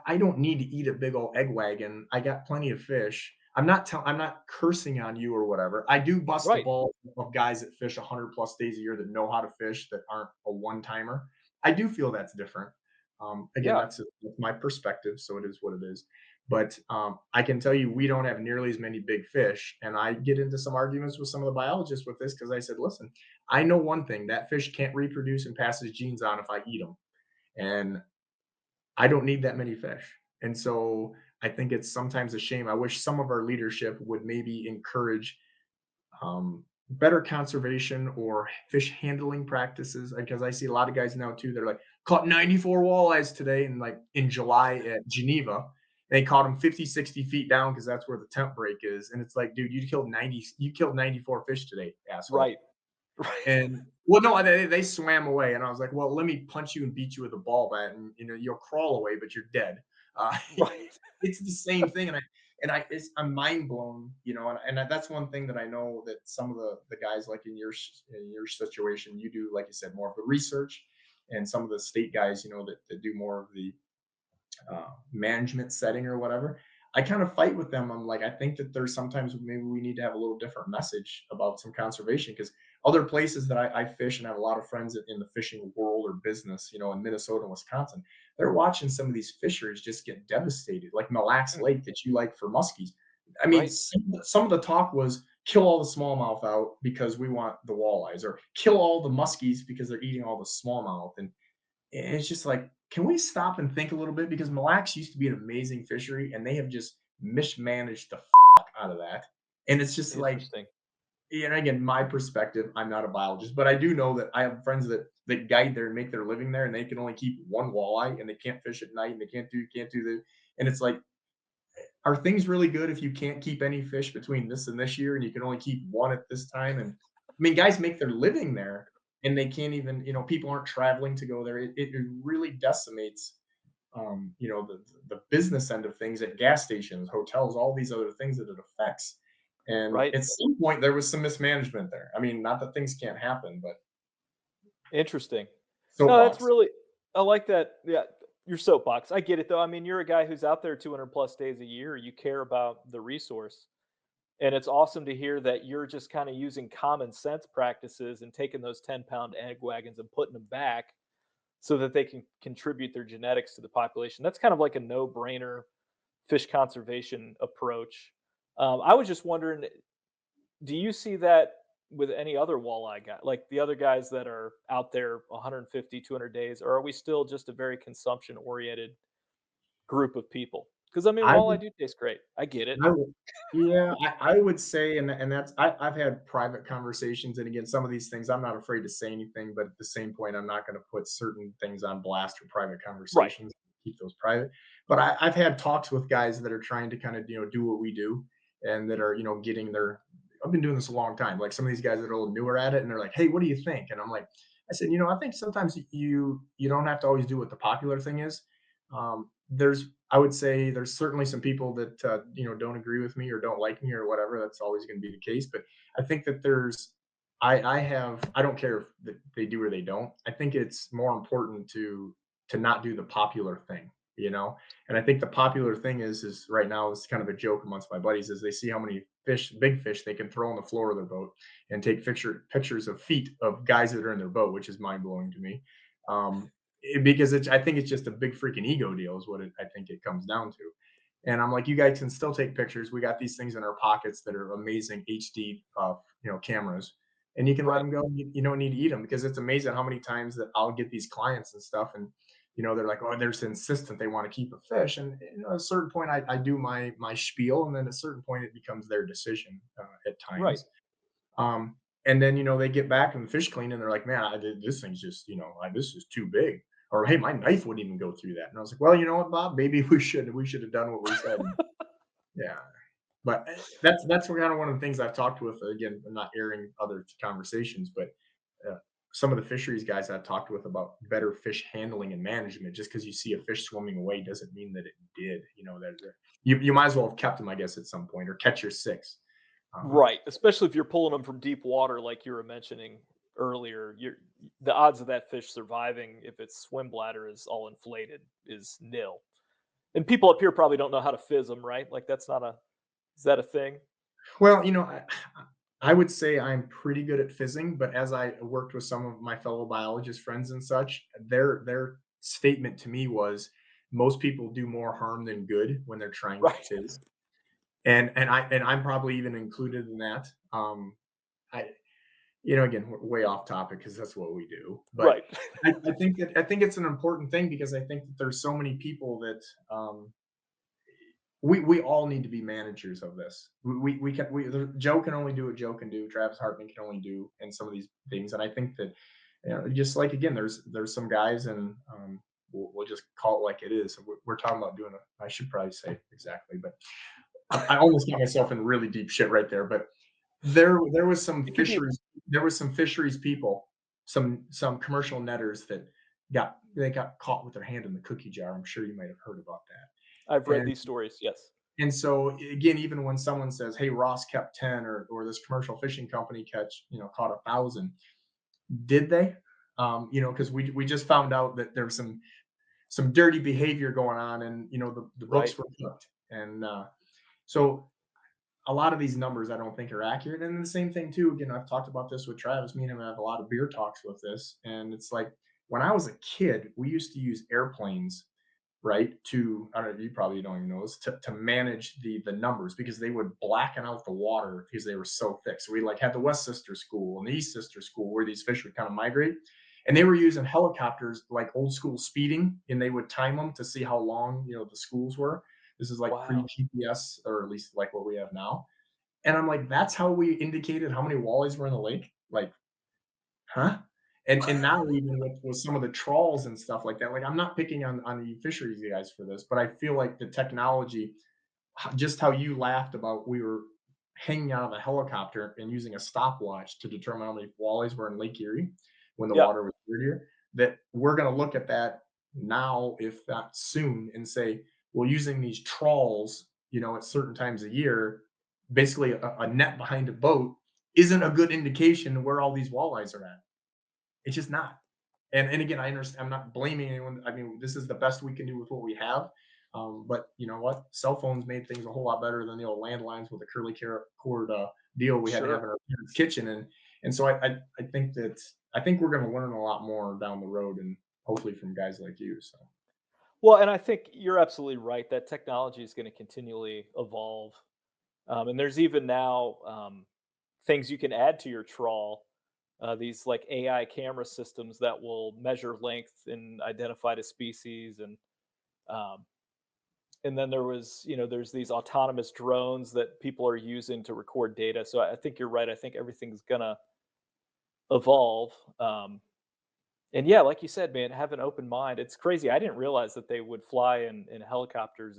I don't need to eat a big old egg wagon. I got plenty of fish. I'm not cursing on you or whatever. I do bust the Right. ball of guys that fish 100 plus days a year that know how to fish that aren't a one timer. I do feel that's different. Again, Yeah. that's my perspective, so it is what it is. But I can tell you, we don't have nearly as many big fish. And I get into some arguments with some of the biologists with this because I said, listen, I know one thing: that fish can't reproduce and pass his genes on if I eat them. And I don't need that many fish. And so I think it's sometimes a shame. I wish some of our leadership would maybe encourage better conservation or fish handling practices, because I see a lot of guys now too. They're like, caught 94 walleyes today, and like in July at Geneva, they caught them 50, 60 feet down because that's where the temp break is. And it's like, dude, you killed 94 fish today, asshole. Right. Right. And well, no, they swam away, and I was like, "Well, let me punch you and beat you with a ball bat, and you'll crawl away, but you're dead." Right. It's the same thing, I'm mind blown, and that's one thing that I know that some of the guys like in your situation, you do, like you said, more of the research, and some of the state guys, that do more of the management setting or whatever. I kind of fight with them. I'm like, I think that there's sometimes maybe we need to have a little different message about some conservation, because other places that I fish and have a lot of friends in the fishing world or business, in Minnesota and Wisconsin, they're watching some of these fisheries just get devastated, like Mille Lacs Mhm. Lake that you like for muskies. I mean, Right. some of the talk was kill all the smallmouth out because we want the walleyes, or kill all the muskies because they're eating all the smallmouth. And it's just like, can we stop and think a little bit? Because Mille Lacs used to be an amazing fishery, and they have just mismanaged the out of that. And it's just like, Interesting. again, my perspective, I'm not a biologist, but I do know that I have friends that guide there and make their living there, and they can only keep one walleye, and they can't fish at night, and they can't do the. And it's like, are things really good if you can't keep any fish between this and this year, and you can only keep one at this time? And I mean, guys make their living there, and they can't even, people aren't traveling to go there. It really decimates, the business end of things at gas stations, hotels, all these other things that it affects. And Right. at some point, there was some mismanagement there. I mean, not that things can't happen, but Interesting. No, soapbox. I like that. Yeah, your soapbox. I get it though. I mean, you're a guy who's out there 200 plus days a year. You care about the resource. And it's awesome to hear that you're just kind of using common sense practices and taking those 10-pound egg wagons and putting them back so that they can contribute their genetics to the population. That's kind of like a no brainer fish conservation approach. I was just wondering, do you see that with any other walleye guy, like the other guys that are out there 150, 200 days, or are we still just a very consumption oriented group of people? Because I mean, I walleye do taste great. I get it. I would, yeah, I would say, and that's I've had private conversations, and again, some of these things I'm not afraid to say anything, but at the same point, I'm not going to put certain things on blast or private Right. conversations. Keep those private. But I've had talks with guys that are trying to kind of do what we do, and that are getting their. I've been doing this a long time. Like some of these guys that are a little newer at it, and they're like, "Hey, what do you think?" And I'm like, I said, I think sometimes you don't have to always do what the popular thing is. There's I would say there's certainly some people that don't agree with me or don't like me or whatever. That's always going to be the case. But I think that I don't care if they do or they don't. I think it's more important to not do the popular thing, you know. And I think the popular thing is right now is kind of a joke amongst my buddies is they see how many big fish they can throw on the floor of their boat and take pictures of feet of guys that are in their boat, which is mind blowing to me. Um, because I think it's just a big freaking ego deal is what I think it comes down to. And I'm like, you guys can still take pictures. We got these things in our pockets that are amazing HD, cameras, and you can let Right. them go. You don't need to eat them because it's amazing how many times that I'll get these clients and stuff, and they're like, oh, they're so insistent they want to keep a fish, and at a certain point, I do my spiel, and then at a certain point, it becomes their decision at Right. times. And then they get back from the fish clean and they're like, man, this thing's just this is too big. Or hey, my knife wouldn't even go through that. And I was like, well, you know what, Bob? Maybe we should have done what we said. Yeah, but that's kind of one of the things I've talked with. Again, I'm not airing other conversations, but uh, some of the fisheries guys I've talked with about better fish handling and management. Just because you see a fish swimming away doesn't mean that it did. You might as well have kept them, I guess, at some point, or catch your six. Um, Right, especially if you're pulling them from deep water like you were mentioning earlier, the odds of that fish surviving if its swim bladder is all inflated is nil. And people up here probably don't know how to fizz them, right? Like that's not a is that a thing? Well, I would say I'm pretty good at fizzing, but as I worked with some of my fellow biologist friends and such, their statement to me was most people do more harm than good when they're trying to Right. fizz. And I'm probably even included in that. I again, we're way off topic because that's what we do. But Right. I think it's an important thing because I think that there's so many people that we all need to be managers of this. Joe can only do what Joe can do. Travis Hartman can only do and some of these things. And I think that just like again, there's some guys and we'll just call it like it is. We're talking about doing a. I should probably say exactly, but I almost got myself in really deep shit right there. But there was some It could be fisheries people, some commercial netters that got caught with their hand in the cookie jar. I'm sure you might have heard about I've that. read these stories, yes. And so again, even when someone says, "Hey, Ross kept 10," or this commercial fishing company caught 1,000, did they? Because we just found out that there's some dirty behavior going on, and the Right. books were cooked, and so a lot of these numbers I don't think are accurate. And the same thing too. Again, I've talked about this with Travis. Me and him have a lot of beer talks with this, and it's like when I was a kid, we used to use airplanes, right? I don't know, you probably don't even know this, to manage the numbers because they would blacken out the water because they were so thick. So we like had the West Sister School and the East Sister School where these fish would kind of migrate. And they were using helicopters like old school speeding, and they would time them to see how long, the schools were. This is like pre Wow. GPS, or at least like what we have now. And I'm like, that's how we indicated how many walleyes were in the lake? Like, huh? And now even with some of the trawls and stuff like that, like I'm not picking on the fisheries guys for this, but I feel like the technology, just how you laughed about we were hanging out of a helicopter and using a stopwatch to determine how many walleyes were in Lake Erie when the Yeah. water was dirtier, that we're going to look at that now, if not soon, and say, well, using these trawls, at certain times a year, basically a net behind a boat isn't a good indication of where all these walleyes are at. It's just not. And again, I understand. I'm not blaming anyone. I mean, this is the best we can do with what we have. But you know what? Cell phones made things a whole lot better than the old landlines with the cord deal we had to have Sure. in our parents' kitchen. And so I think that I think we're going to learn a lot more down the road, and hopefully from guys like you. So Well, and I think you're absolutely right that technology is going to continually evolve. And there's even now things you can add to your trawl. These like AI camera systems that will measure length and identify the species, um, and then there's these autonomous drones that people are using to record data. So I think you're right. I think everything's gonna evolve. And yeah, like you said, man, have an open mind. It's crazy. I didn't realize that they would fly in helicopters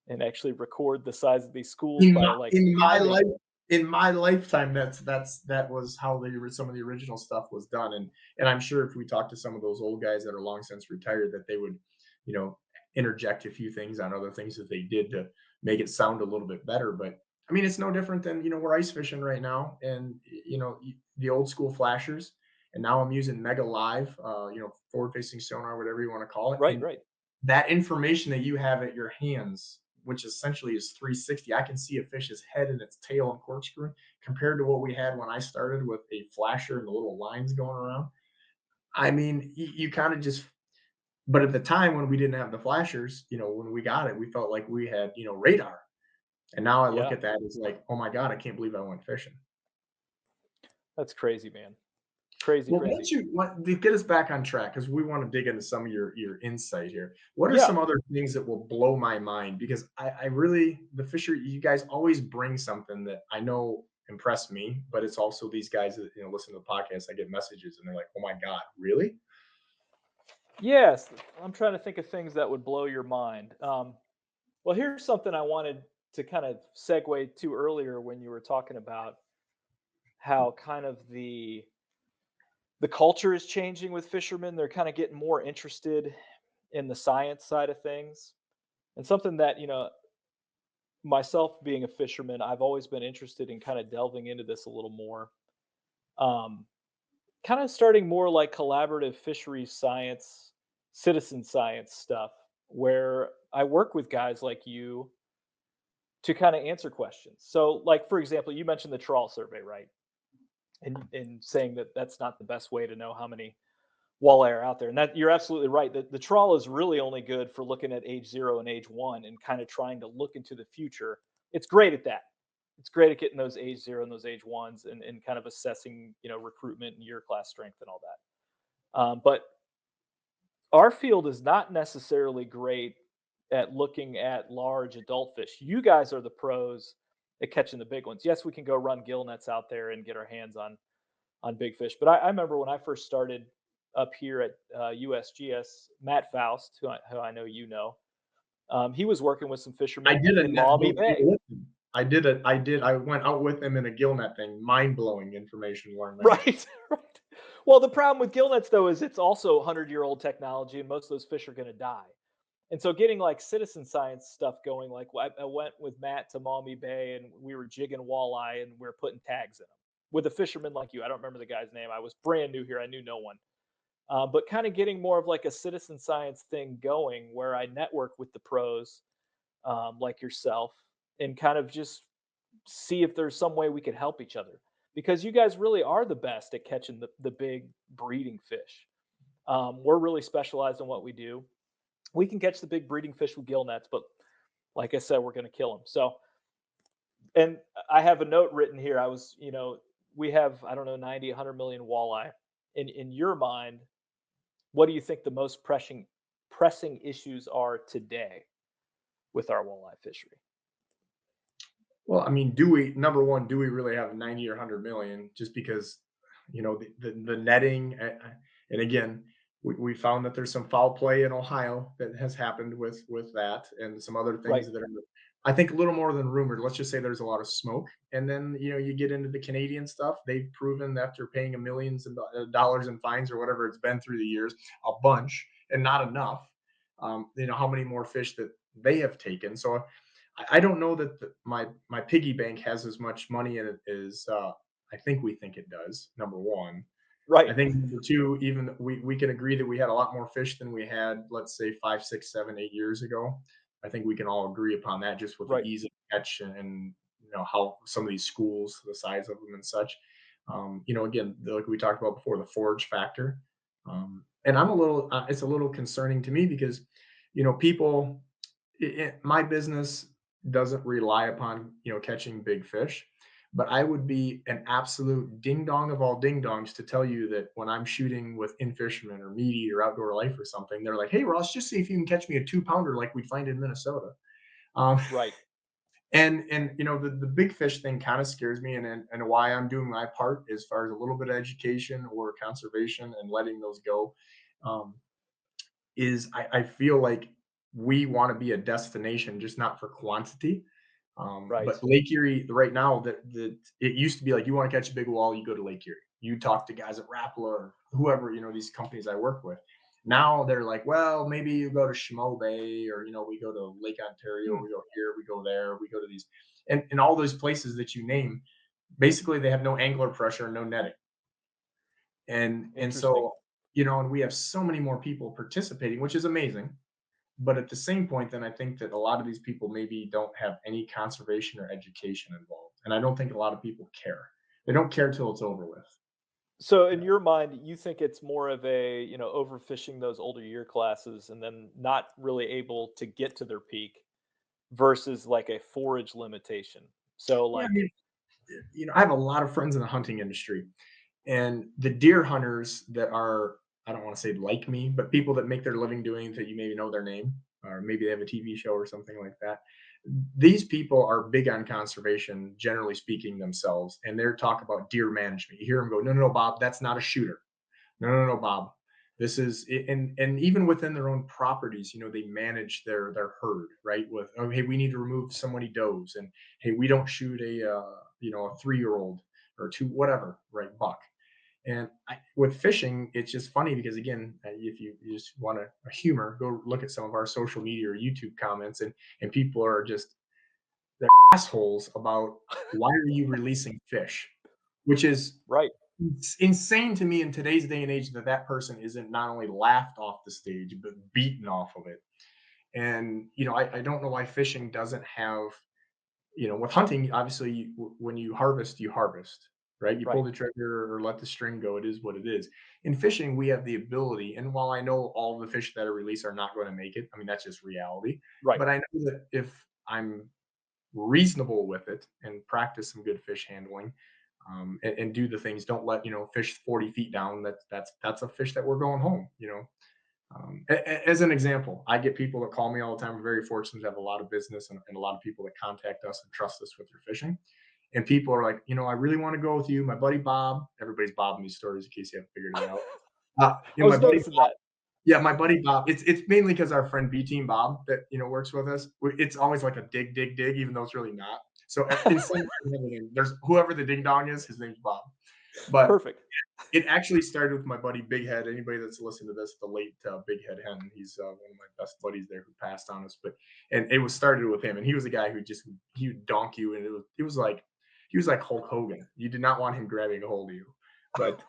and actually record the size of these schools in by my like in my timing. life in my lifetime, that was how some of the original stuff was done. And I'm sure if we talk to some of those old guys that are long since retired, that they would, you know, interject a few things on other things that they did to make it sound a little bit better. But I mean, it's no different than, we're ice fishing right now, and the old school flashers, and now I'm using Mega Live, forward facing sonar, whatever you want to call it, Right, and right. that information that you have at your hands, which essentially is 360. I can see a fish's head and its tail and corkscrew, compared to what we had when I started with a flasher and the little lines going around. I mean, you kind of just, but at the time when we didn't have the flashers, when we got it, we felt like we had, radar. And now I look Yeah, at that as like, oh my God, I can't believe I went fishing. that's crazy, man. Crazy, Well, crazy. to get us back on track, because we want to dig into some of your insight here. What are Yeah. some other things that will blow my mind? Because I really, the fishery, you guys always bring something that I know impressed me, but it's also these guys that listen to the podcast. I get messages and they're like, "Oh my God, really?" Yes. I'm trying to think of things that would blow your mind. Well, here's something I wanted to kind of segue to earlier when you were talking about how kind of the culture is changing with fishermen. They're kind of getting more interested in the science side of things. And something that, myself being a fisherman, I've always been interested in kind of delving into this a little more. Um, Kind of starting more like collaborative fisheries science, citizen science stuff, where I work with guys like you to kind of answer questions. So, like for example, you mentioned the trawl survey, right? And saying that that's not the best way to know how many walleye are out there. And that you're absolutely right. The trawl is really only good for looking at age 0 and age 1 and kind of trying to look into the future. It's great at that. It's great at getting those age 0 and those age 1s and kind of assessing, recruitment and year class strength and all that. But our field is not necessarily great at looking at large adult fish. You guys are the pros at catching the big ones. Yes, we can go run gill nets out there and get our hands on big fish. But I remember when I first started up here at USGS, Matt Faust, who I know you know, he was working with some I fishermen did a in net Maumee boat deal Bay. with him. I went out with him in a gill net thing. Mind blowing information learned there. Right, right. Well, the problem with gill nets, though, is it's also 100-year-old technology, and most of those fish are going to die. And so getting like citizen science stuff going, like I went with Matt to Maumee Bay and we were jigging walleye and we are putting tags in them with a fisherman like you. I don't remember the guy's name. I was brand new here. I knew no one. But kind of getting more of like a citizen science thing going where I network with the pros like yourself and kind of just see if there's some way we could help each other because you guys really are the best at catching the big breeding fish. We're really specialized in what we do. We can catch the big breeding fish with gill nets, but like I said, we're going to kill them. So, and I have a note written here. We have, I don't know, 90, 100 million walleye. In your mind, what do you think the most pressing issues are today with our walleye fishery? Well, I mean, do we number one, do we really have 90 or 100 million? Just because, the netting, and again, we found that there's some foul play in Ohio that has happened with that, and some other Right. things that are, I think, a little more than rumored. Let's just say there's a lot of smoke, and then you get into the Canadian stuff. They've proven that after paying a millions of dollars in fines or whatever it's been through the years, a bunch and not enough. How many more fish that they have taken. So I don't know that my piggy bank has as much money in it as I think we think it does. Number one, I Right, think number two, even we can agree that we had a lot more fish than we had, let's say 5, 6, 7, 8 years ago. I think we can all agree upon that just with the right, ease of catch and how some of these schools, the size of them and such. Again, like we talked about before, the forage factor. And it's a little concerning to me because, people, my business doesn't rely upon catching big fish, but I would be an absolute ding dong of all ding dongs to tell you that when I'm shooting with in fisherman or meat or outdoor life or something, they're like, "Hey Ross, just see if you can catch me a 2 pounder like we'd find in Minnesota." um, right. and the big fish thing kind of scares me, and why I'm doing my part as far as a little bit of education or conservation and letting those go. um, is I feel like we want to be a destination, just not for quantity. Right, But Lake Erie right now, that it used to be like you want to catch a big wall, you go to Lake Erie. You talk to guys at Rapala or whoever, these companies I work with. Now they're like, well, maybe you go to Shimo Bay, or we go to Lake Ontario, hmm, we go here, we go there, we go to these, and all those places that you name. Basically, they have no angler pressure, no netting, and interesting. so and we have so many more people participating, which is amazing. But at the same point, then I think that a lot of these people maybe don't have any conservation or education involved. And I don't think a lot of people care. They don't care till it's over with. So in your mind, you think it's more of a, overfishing those older year classes and then not really able to get to their peak versus like a forage limitation. So Yeah, I like, mean, I have a lot of friends in the hunting industry, and the deer hunters that are, I don't want to say like me, but people that make their living doing that, you maybe know their name, or maybe they have a TV show or something like that. These people are big on conservation, generally speaking, themselves, and they're talk about deer management. You hear them go, no, no, no, Bob, that's not a shooter. No, no, no, Bob. This is, and even within their own properties, they manage their herd, right? With, oh, hey, we need to remove so many does, and hey, we don't shoot a 3-year-old or two, whatever, right, buck. And with fishing, it's just funny because, again, if you just want a humor, go look at some of our social media or YouTube comments, and people are just, they're assholes about why are you releasing fish, which is, right, it's insane to me in today's day and age that that person isn't not only laughed off the stage but beaten off of it. And I don't know why fishing doesn't have, with hunting, obviously, when you harvest, right? You pull right, the trigger or let the string go. It is what it is. In fishing, we have the ability, and while I know all the fish that are released are not going to make it, I mean that's just reality. right, But I know that if I'm reasonable with it and practice some good fish handling, and do the things. Don't let fish 40 feet down. That's a fish that we're going home. As an example, I get people that call me all the time. We're very fortunate to have a lot of business, and a lot of people that contact us and trust us with their fishing. And people are like, I really want to go with you. My buddy Bob, everybody's Bob in these stories in case you haven't figured it out. I My was buddy noticing that. Yeah, my buddy Bob. It's mainly because our friend B Team Bob that works with us. It's always like a dig, dig, dig, even though it's really not. So in some, there's whoever the ding dong is, his name's Bob. But Perfect. it actually started with my buddy Big Head. Anybody that's listened to this, the late Big Head Hen, he's one of my best buddies there who passed on us. But and it was started with him, and he was a guy who just he would donk you, and it was like he was like Hulk Hogan. You did not want him grabbing a hold of you, but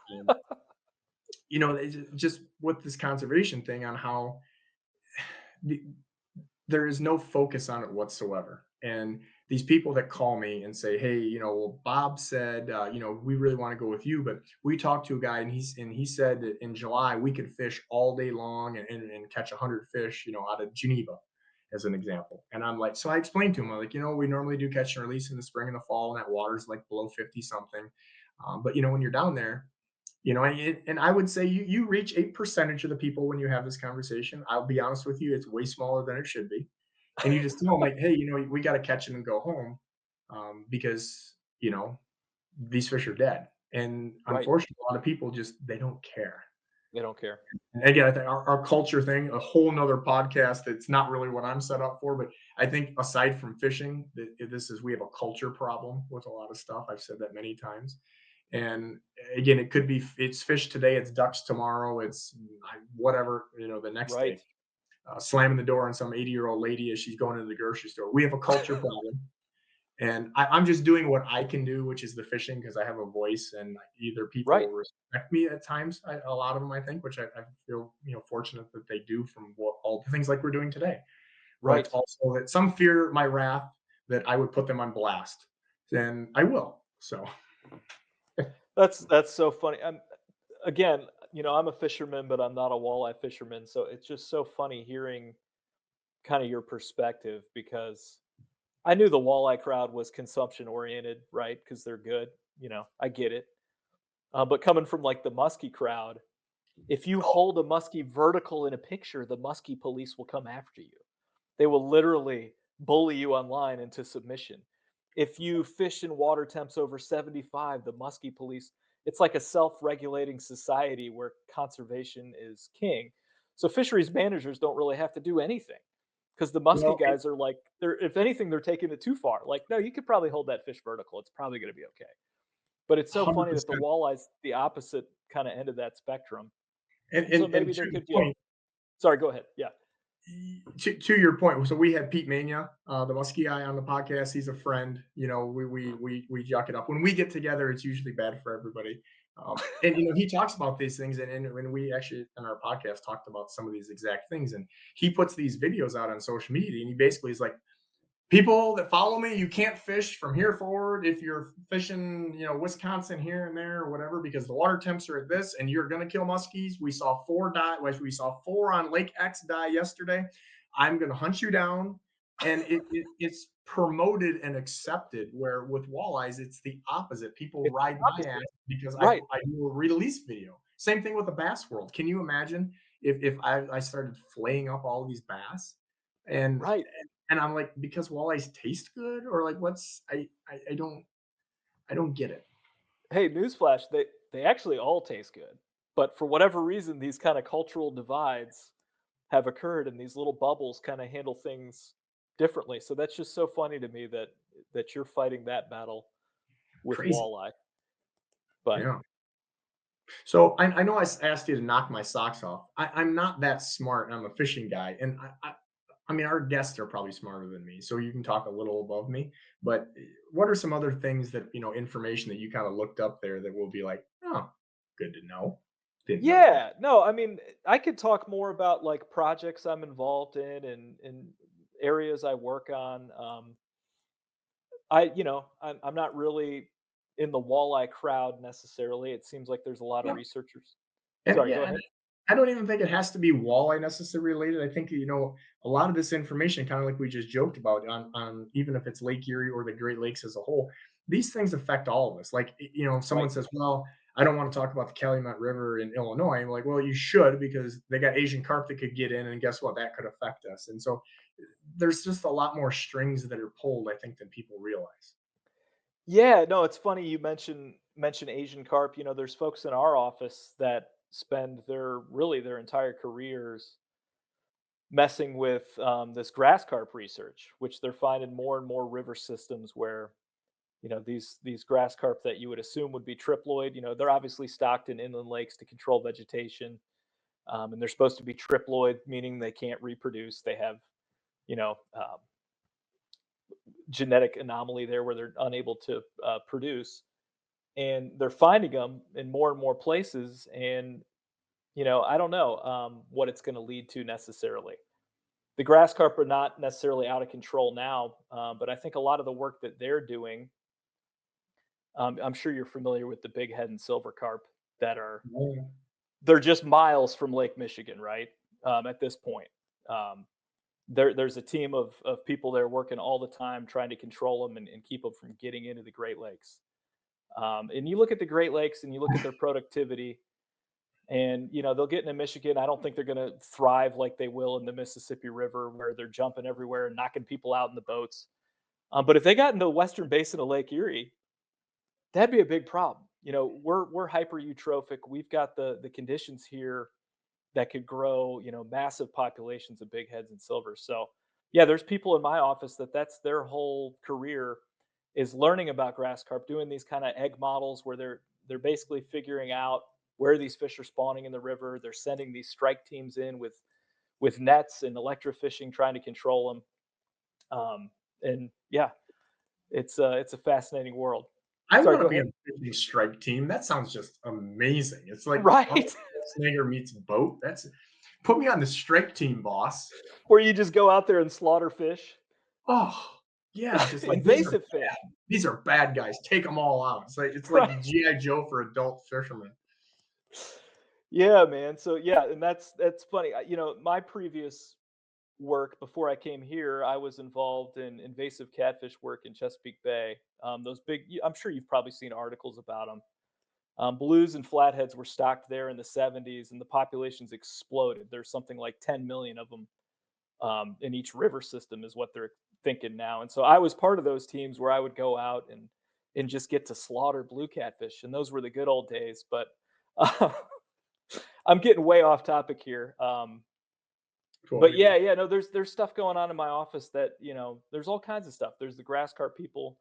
just with this conservation thing on how the, there is no focus on it whatsoever. And these people that call me and say, "Hey, well, Bob said, we really want to go with you, but we talked to a guy, and he said that in July we could fish all day long and catch 100 fish, out of Geneva, as an example." And I'm like, so I explained to him, I'm like, we normally do catch and release in the spring and the fall, and that water's like below 50 something. But when you're down there, and I would say you reach a percentage of the people when you have this conversation. I'll be honest with you, it's way smaller than it should be. And you just tell them like, hey, we got to catch them and go home, because these fish are dead. And Right. unfortunately, a lot of people just they don't care. They don't care. And again, I think our culture thing, a whole nother podcast. It's not really what I'm set up for, but I think aside from fishing, we have a culture problem with a lot of stuff. I've said that many times. And again, it could be it's fish today, it's ducks tomorrow, it's whatever the next day. Right. Slamming the door on some 80-year-old lady as she's going into the grocery store. We have a culture problem, And I'm just doing what I can do, which is the fishing because I have a voice, and either Right. people respect me at times, a lot of them, I think, which I feel fortunate that they do from all the things like we're doing today. But Right. also that some fear my wrath that I would put them on blast, then I will. So That's so funny. Again, I'm a fisherman, but I'm not a walleye fisherman, so it's just so funny hearing kind of your perspective because I knew the walleye crowd was consumption oriented, right? Because they're good. I get it. But coming from like the muskie crowd, if you hold a muskie vertical in a picture, the muskie police will come after you. They will literally bully you online into submission. If you fish in water temps over 75, the muskie police, it's like a self-regulating society where conservation is king. So fisheries managers don't really have to do anything because the muskie well, guys are like, they're if anything, they're taking it too far. Like, no, you could probably hold that fish vertical. It's probably going to be okay. But it's so hundred funny that the percent. walleye's the opposite kind of end of that spectrum. So And maybe to there the could be a point, sorry, go ahead. Yeah. to your point, so we had Pete Mania, the muskie guy, on the podcast. He's a friend. We yuck it up when we get together. It's usually bad for everybody. And he talks about these things, and when we actually on our podcast talked about some of these exact things, and he puts these videos out on social media, and he basically is like, people that follow me, you can't fish from here forward if you're fishing, Wisconsin here and there or whatever, because the water temps are at this and you're going to kill muskies. We saw four die. We saw four on Lake X die yesterday. I'm going to hunt you down. And it's promoted and accepted, where with walleyes, it's the opposite. People It's ride my ass opposite. because I Right. do a release video. Same thing with the bass world. Can you imagine if I started flaying up all these bass? And Right. and I'm like, because walleyes taste good, or like, what's I don't get it. Hey, newsflash, they actually all taste good. But for whatever reason, these kind of cultural divides have occurred and these little bubbles kind of handle things differently. So that's just so funny to me that you're fighting that battle with Crazy. walleye. But Yeah. So I know asked you to knock my socks off. I'm not that smart. I'm a fishing guy, and I mean, our guests are probably smarter than me, so you can talk a little above me. But what are some other things that information that you kind of looked up there that will be like, oh, good to know. Didn't know that. yeah, no, I mean, I could talk more about like projects I'm involved in and areas I work on. I'm not really in the walleye crowd necessarily. It seems like there's a lot of Yeah. researchers. And Sorry, go yeah, and ahead. I don't even think it has to be walleye necessarily related. I think a lot of this information, kind of like we just joked about, on even if it's Lake Erie or the Great Lakes as a whole, these things affect all of us. Like, if someone Right. says, "Well, I don't want to talk about the Calumet River in Illinois," I'm like, "Well, you should, because they got Asian carp that could get in, and guess what? That could affect us." And so there's just a lot more strings that are pulled, I think, than people realize. Yeah, no, it's funny you mention Asian carp. There's folks in our office that spend their entire careers messing with this grass carp research, which they're finding more and more river systems where these grass carp that you would assume would be triploid. They're obviously stocked in inland lakes to control vegetation, and they're supposed to be triploid, meaning they can't reproduce. They have you know genetic anomaly there where they're unable to produce, and they're finding them in more and more places. And I don't know what it's going to lead to necessarily. The grass carp are not necessarily out of control now, but I think a lot of the work that they're doing, I'm sure you're familiar with the big head and silver carp that are Yeah. they're just miles from Lake Michigan, right? At this point, um, there's a team of people there working all the time trying to control them and keep them from getting into the Great Lakes. And you look at the Great Lakes and you look at their productivity, and they'll get into Michigan. I don't think they're going to thrive like they will in the Mississippi River, where they're jumping everywhere and knocking people out in the boats. But if they got into the western basin of Lake Erie, that'd be a big problem. We're hyper eutrophic. We've got the conditions here that could grow, massive populations of big heads and silvers. So, yeah, there's people in my office that's their whole career is learning about grass carp, doing these kind of egg models where they're basically figuring out where these fish are spawning in the river. They're sending these strike teams in with nets and electrofishing, trying to control them. And yeah, it's a fascinating world. I Sorry, want go to be ahead. on the fishing strike team. That sounds just amazing. It's like Right. Arnold Schwarzenegger meets boat. That's put me on the strike team, boss. Where you just go out there and slaughter fish. Oh, yeah, just like Invasive fish. these are bad guys. Take them all out. It's like Right. GI Joe for adult fishermen. Yeah, man. So yeah, and that's funny. My previous work before I came here, I was involved in invasive catfish work in Chesapeake Bay. Those big, I'm sure you've probably seen articles about them. Blues and flatheads were stocked there in the 70s, and the populations exploded. There's something like 10 million of them in each river system, is what they're thinking now. And so I was part of those teams where I would go out and just get to slaughter blue catfish, and those were the good old days. But uh, I'm getting way off topic here. But Totally. yeah, no, there's stuff going on in my office that there's all kinds of stuff. There's the grass carp people.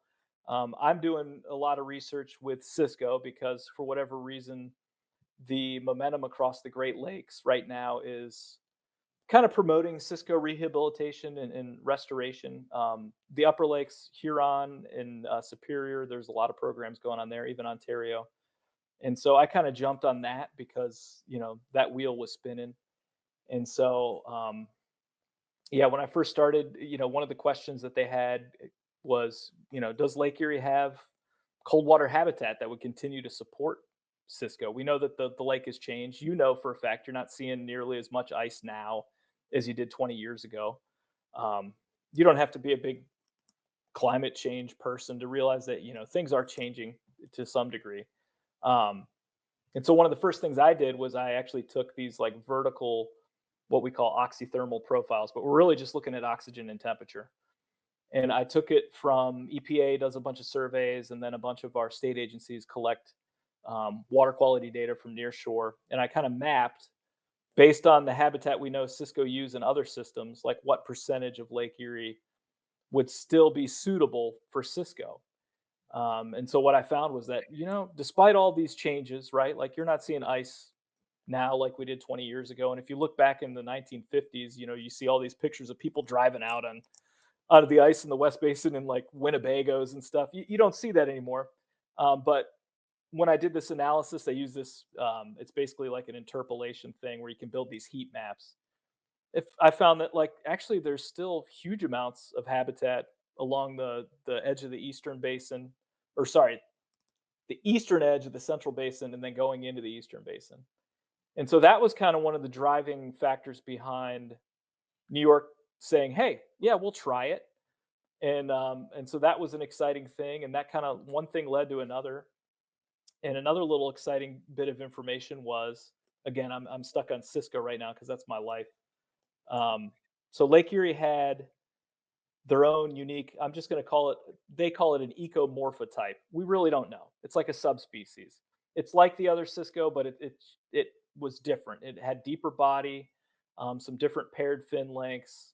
I'm doing a lot of research with Cisco because for whatever reason, the momentum across the Great Lakes right now is kind of promoting Cisco rehabilitation and restoration. The Upper Lakes, Huron and Superior, there's a lot of programs going on there, even Ontario. And so I kind of jumped on that because that wheel was spinning. And so yeah, when I first started, one of the questions that they had was, does Lake Erie have cold water habitat that would continue to support Cisco? We know that the lake has changed. You know for a fact you're not seeing nearly as much ice now as you did 20 years ago. Um, you don't have to be a big climate change person to realize that things are changing to some degree. Um, and so one of the first things I did was I actually took these like vertical, what we call oxythermal profiles, but we're really just looking at oxygen and temperature. And I took it from EPA does a bunch of surveys, and then a bunch of our state agencies collect water quality data from near shore. And I kind of mapped based on the habitat we know Cisco use in other systems, like what percentage of Lake Erie would still be suitable for Cisco. And so what I found was that, despite all these changes, right, like you're not seeing ice now like we did 20 years ago. And if you look back in the 1950s, you see all these pictures of people driving out of the ice in the West Basin and like Winnebagos and stuff. You don't see that anymore. But when I did this analysis, I use this. It's basically like an interpolation thing where you can build these heat maps. If I found that like actually there's still huge amounts of habitat along the edge of the eastern basin, or sorry, the eastern edge of the central basin, and then going into the eastern basin. And so that was kind of one of the driving factors behind New York saying, "Hey, yeah, we'll try it." And so that was an exciting thing, and that kind of one thing led to another. And another little exciting bit of information was, again, I'm stuck on Cisco right now because that's my life. Um, so Lake Erie had their own unique. I'm just going to call it. They call it an ecomorphotype. We really don't know. It's like a subspecies. It's like the other Cisco, but it was different. It had deeper body, some different paired fin lengths,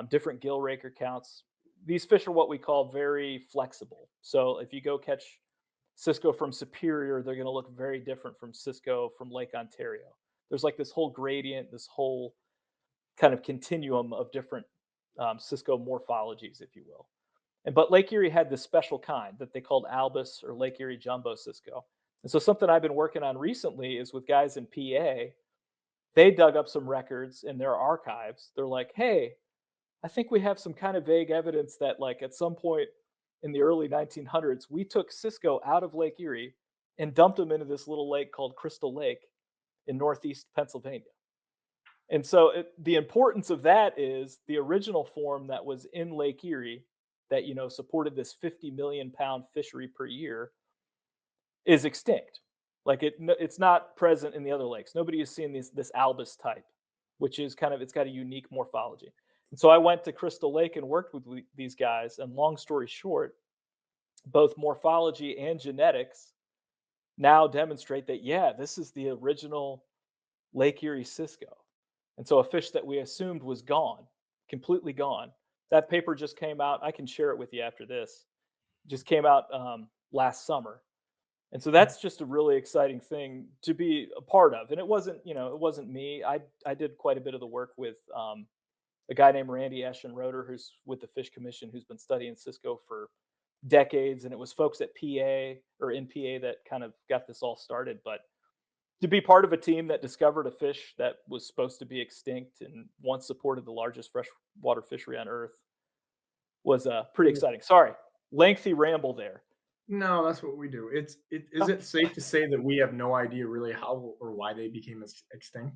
different gill raker counts. These fish are what we call very flexible. So if you go catch Cisco from Superior, they're going to look very different from Cisco from Lake Ontario. There's like this whole gradient, this whole kind of continuum of different Cisco morphologies, if you will. But Lake Erie had this special kind that they called Albus or Lake Erie Jumbo Cisco. And so something I've been working on recently is with guys in PA. They dug up some records in their archives. They're like, hey, I think we have some kind of vague evidence that, like, at some point in the early 1900s, we took Cisco out of Lake Erie and dumped them into this little lake called Crystal Lake in northeast Pennsylvania. And so the importance of that is the original form that was in Lake Erie that supported this 50 million pound fishery per year is extinct. Like it's not present in the other lakes. Nobody has seen this albus type, which is kind of it's got a unique morphology. And so I went to Crystal Lake and worked with these guys. And long story short, both morphology and genetics now demonstrate that yeah, this is the original Lake Erie Cisco. And so a fish that we assumed was gone, completely gone. That paper just came out. I can share it with you after this. Just came out last summer. And so that's just a really exciting thing to be a part of. And it wasn't me. I did quite a bit of the work with a guy named Randy Eschenroder, who's with the Fish Commission, who's been studying Cisco for decades, and it was folks at PA or in PA that kind of got this all started. But to be part of a team that discovered a fish that was supposed to be extinct and once supported the largest freshwater fishery on Earth was pretty exciting. Sorry, lengthy ramble there. No, that's what we do. Is it safe to say that we have no idea really how or why they became extinct?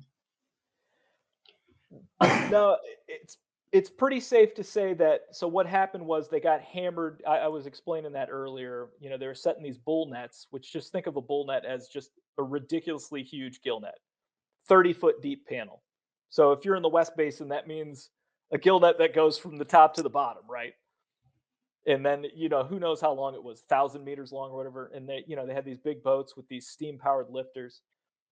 No, it's pretty safe to say that. So what happened was they got hammered. I was explaining that earlier. They were setting these bull nets, which just think of a bull net as just a ridiculously huge gill net, 30-foot deep panel. So if you're in the West Basin, that means a gill net that goes from the top to the bottom, right? And then who knows how long it was, 1,000 meters long or whatever. And they had these big boats with these steam powered lifters,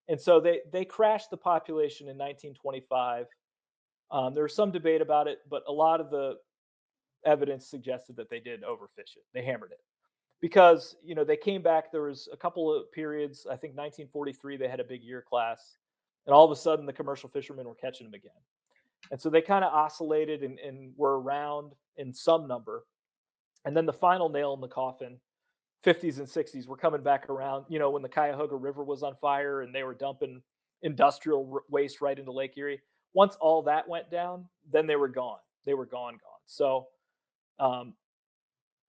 and so they crashed the population in 1925. There was some debate about it, but a lot of the evidence suggested that they did overfish it. They hammered it because they came back. There was a couple of periods. I think 1943 they had a big year class, and all of a sudden the commercial fishermen were catching them again. And so they kind of oscillated and were around in some number. And then the final nail in the coffin, 50s and 60s, were coming back around. When the Cuyahoga River was on fire and they were dumping industrial waste right into Lake Erie. Once all that went down, then they were gone. They were gone. So um,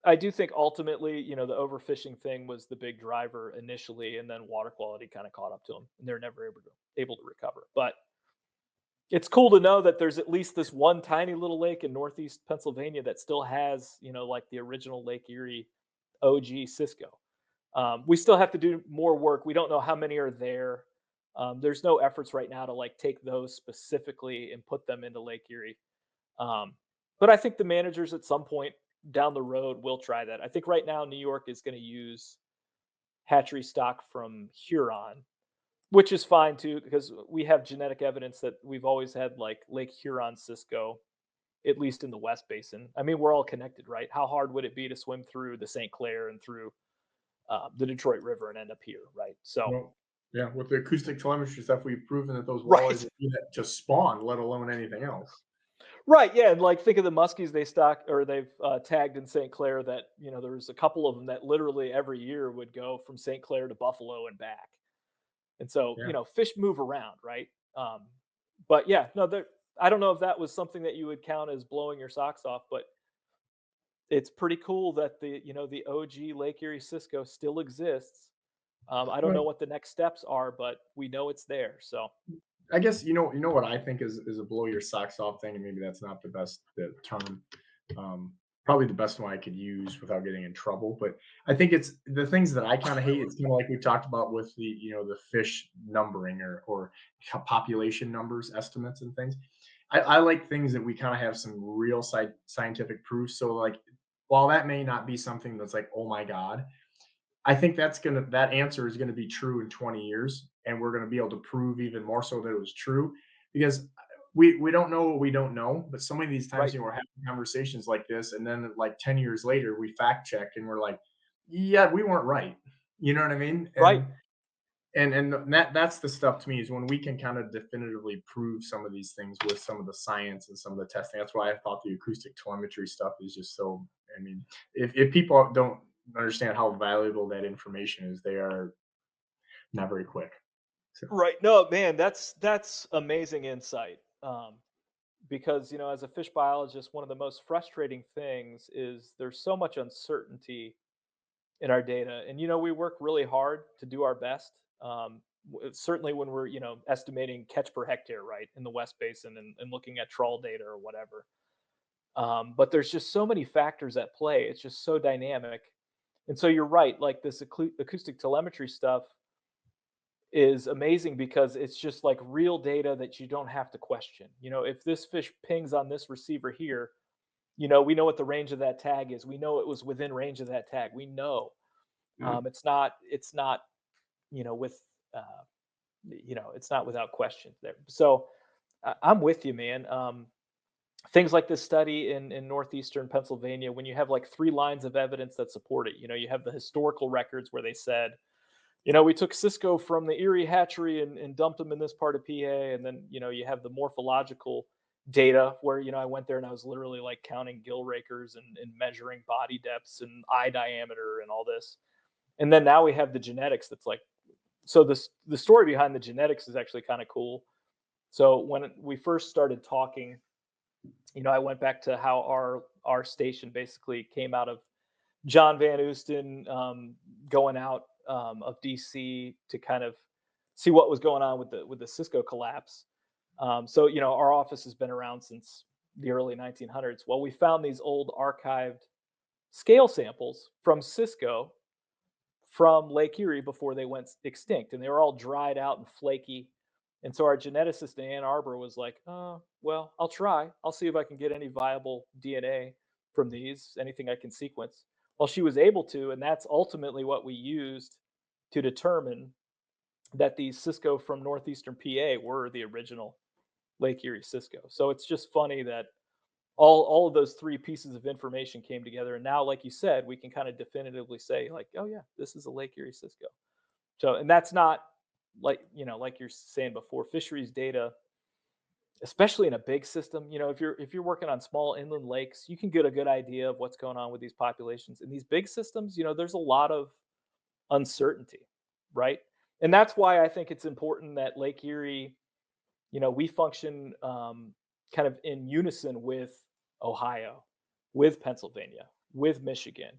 I do think ultimately, the overfishing thing was the big driver initially, and then water quality kind of caught up to them, and they're never able to recover. But it's cool to know that there's at least this one tiny little lake in northeast Pennsylvania that still has, like the original Lake Erie OG Cisco. We still have to do more work. We don't know how many are there. There's no efforts right now to like take those specifically and put them into Lake Erie. Um, but I think the managers at some point down the road will try that. I think right now New York is going to use hatchery stock from Huron, which is fine too, because we have genetic evidence that we've always had like Lake Huron Cisco, at least in the West Basin. I mean, we're all connected, right? How hard would it be to swim through the St. Clair and through the Detroit River and end up here, right? So, Well, yeah, with the acoustic telemetry stuff, we've proven that those walleyes right, do that to spawn, let alone anything else. right, yeah, and like think of the muskies they stock or they've tagged in St. Clair. That there was a couple of them that literally every year would go from St. Clair to Buffalo and back. And so, Yeah. fish move around, right? Um, but yeah, no, I don't know if that was something that you would count as blowing your socks off, but it's pretty cool that the OG Lake Erie Cisco still exists. I don't know Well, what the next steps are, but we know it's there. So I guess you know what I think is a blow your socks off thing, and maybe that's not the term. Um, Probably the best one I could use without getting in trouble. But I think it's the things that I kind of hate. It's kind of like we talked about with the fish numbering or population numbers, estimates, and things. I like things that we kind of have some real scientific proof. So like, while that may not be something that's like, oh my god, I think that answer is gonna be true in 20 years, and we're gonna be able to prove even more so that it was true because we don't know what we don't know. But so many of these times, right, we're having conversations like this, and then like 10 years later, we fact check and we're like, yeah, we weren't right. You know what I mean? right, And that's the stuff to me is when we can kind of definitively prove some of these things with some of the science and some of the testing. That's why I thought the acoustic telemetry stuff is just so. I mean, if people don't understand how valuable that information is, they are not very quick. So right. No, man, that's amazing insight. Because as a fish biologist, one of the most frustrating things is there's so much uncertainty in our data, and we work really hard to do our best. Certainly when we're estimating catch per hectare, right, in the West Basin and looking at trawl data or whatever. But there's just so many factors at play. It's just so dynamic, and so you're right. Like this acoustic telemetry stuff is amazing because it's just like real data that you don't have to question. If this fish pings on this receiver here, we know what the range of that tag is. We know it was within range of that tag. We know it's not with uh, it's not without question there. So I'm with you, man. Things like this study in northeastern Pennsylvania, when you have like three lines of evidence that support it, you have the historical records where they said, we took Cisco from the Erie hatchery and dumped them in this part of PA. And then, you have the morphological data where, I went there and I was literally like counting gill rakers and measuring body depths and eye diameter and all this. And then now we have the genetics that's like, so the story behind the genetics is actually kind of cool. So when we first started talking, I went back to how our station basically came out of John Van Oosten, going out, of DC to kind of see what was going on with the Cisco collapse. So our office has been around since the early 1900s. Well, we found these old archived scale samples from Cisco from Lake Erie before they went extinct, and they were all dried out and flaky. And so our geneticist in Ann Arbor was like, well, I'll try. I'll see if I can get any viable DNA from these, anything I can sequence." Well, she was able to, and that's ultimately what we used to determine that these Cisco from northeastern PA were the original Lake Erie Cisco. So it's just funny that all of those three pieces of information came together, and now, like you said, we can kind of definitively say, like, oh yeah, this is a Lake Erie Cisco. So, and that's not like, like you're saying before, fisheries data, especially in a big system. If you're working on small inland lakes, you can get a good idea of what's going on with these populations. In these big systems, there's a lot of uncertainty, right? And that's why I think it's important that Lake Erie, we function, kind of in unison with Ohio, with Pennsylvania, with Michigan,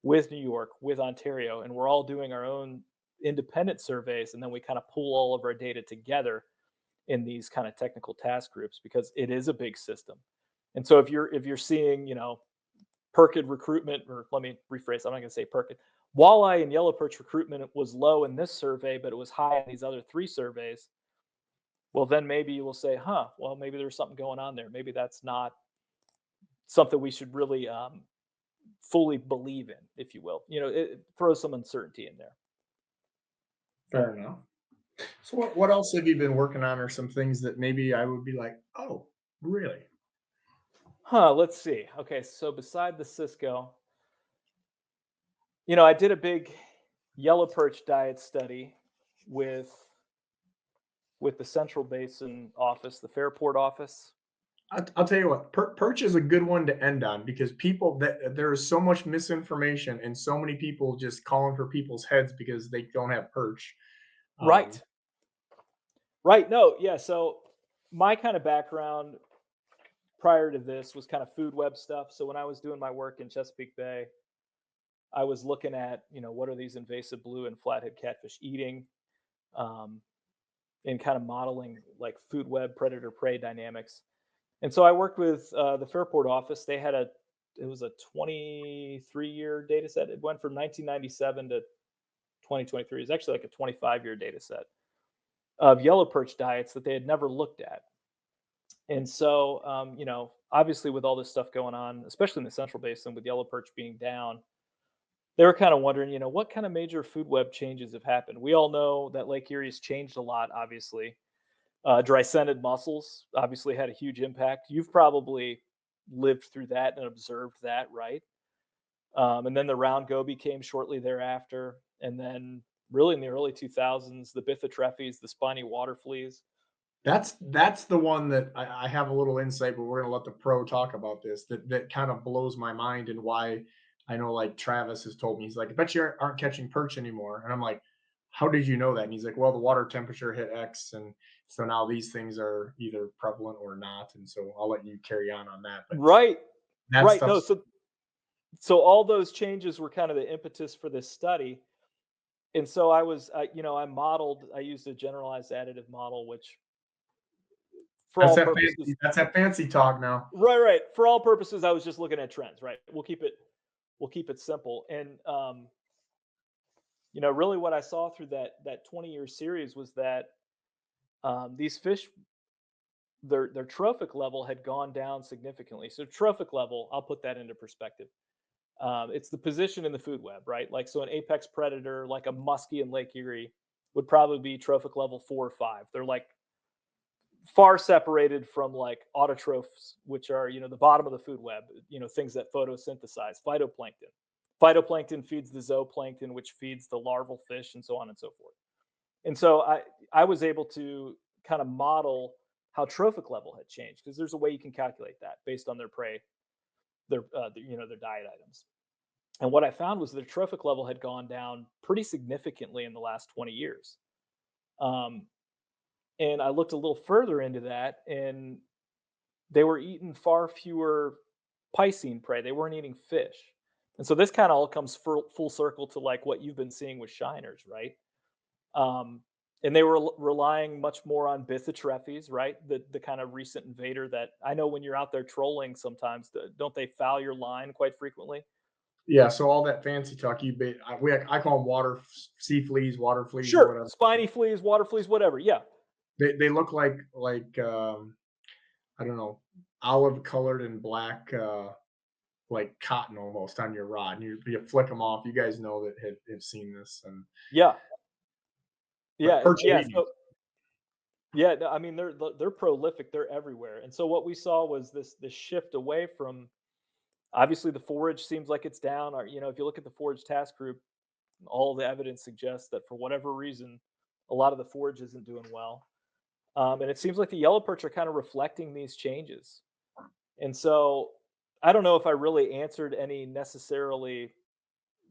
with New York, with Ontario, and we're all doing our own independent surveys, and then we kind of pull all of our data together in these kind of technical task groups because it is a big system. And so if you're seeing, perkid recruitment, or let me rephrase, I'm not going to say perkid. Walleye and yellow perch recruitment was low in this survey, but it was high in these other three surveys. Well, then maybe you will say, well, maybe there's something going on there. Maybe that's not something we should really, fully believe in, if you will. It throws some uncertainty in there. Fair enough. So what else have you been working on, or some things that maybe I would be like, oh, really? Let's see. Okay, so beside the Cisco, I did a big yellow perch diet study with the Central Basin office, the Fairport office. I'll tell you what, perch is a good one to end on, because people, that there is so much misinformation and so many people just calling for people's heads because they don't have perch. Um, Right. Right. No, yeah. So my kind of background prior to this was kind of food web stuff. So when I was doing my work in Chesapeake Bay, I was looking at, what are these invasive blue and flathead catfish eating, um, and kind of modeling like food web predator prey dynamics. And so I worked with, the Fairport office. It was a 23-year data set. It went from 1997 to 2023. It's actually like a 25-year data set of yellow perch diets that they had never looked at. And so, obviously, with all this stuff going on, especially in the Central Basin with yellow perch being down, they were kind of wondering, what kind of major food web changes have happened. We all know that Lake Erie has changed a lot, obviously. Dry-scented mussels obviously had a huge impact. You've probably lived through that and observed that, right? And then the round goby came shortly thereafter. And then, really, in the early 2000s, the bithotrephes, the spiny water fleas. that's the one that I have a little insight, but we're gonna let the pro talk about this. That kind of blows my mind, and why I know, like, Travis has told me, he's like, I bet you aren't catching perch anymore. And I'm like, how did you know that? And he's like, well, the water temperature hit X, and so now these things are either prevalent or not. And so I'll let you carry on that. But Right, that right. No, stuff's so all those changes were kind of the impetus for this study. And so I used a generalized additive model, which for that's all that purposes, fancy that's that fancy talk now. right. For all purposes, I was just looking at trends, right? We'll keep it simple. And, really what I saw through that 20-year series was that, these fish, their trophic level had gone down significantly. So trophic level, I'll put that into perspective. It's the position in the food web, right? Like, so an apex predator, like a muskie in Lake Erie, would probably be trophic level 4 or 5. They're like far separated from like autotrophs, which are, the bottom of the food web, things that photosynthesize, phytoplankton. Phytoplankton feeds the zooplankton, which feeds the larval fish, and so on and so forth. And so I was able to kind of model how trophic level had changed, because there's a way you can calculate that based on their prey, their diet items. And what I found was their trophic level had gone down pretty significantly in the last 20 years. Um, and I looked a little further into that, and they were eating far fewer piscine prey. They weren't eating fish. And so this kind of all comes full circle to like what you've been seeing with shiners, right? Um, and they were relying much more on Bythotrephes, right? The kind of recent invader that I know when you're out there trolling sometimes, don't they foul your line quite frequently? Yeah, so all that fancy talk I call them sea fleas, water fleas, or Sure, whatever. spiny fleas, water fleas, whatever. Yeah, They look like I don't know, olive colored and black, like cotton almost on your rod. And you flick them off. You guys know that have seen this. And yeah, but yeah, perch are yeah. eating So yeah, no, I mean they're prolific. They're everywhere. And so what we saw was this shift away from, obviously the forage seems like it's down. Or if you look at the forage task group, all the evidence suggests that for whatever reason, a lot of the forage isn't doing well. And it seems like the yellow perch are kind of reflecting these changes. And so I don't know if I really answered any necessarily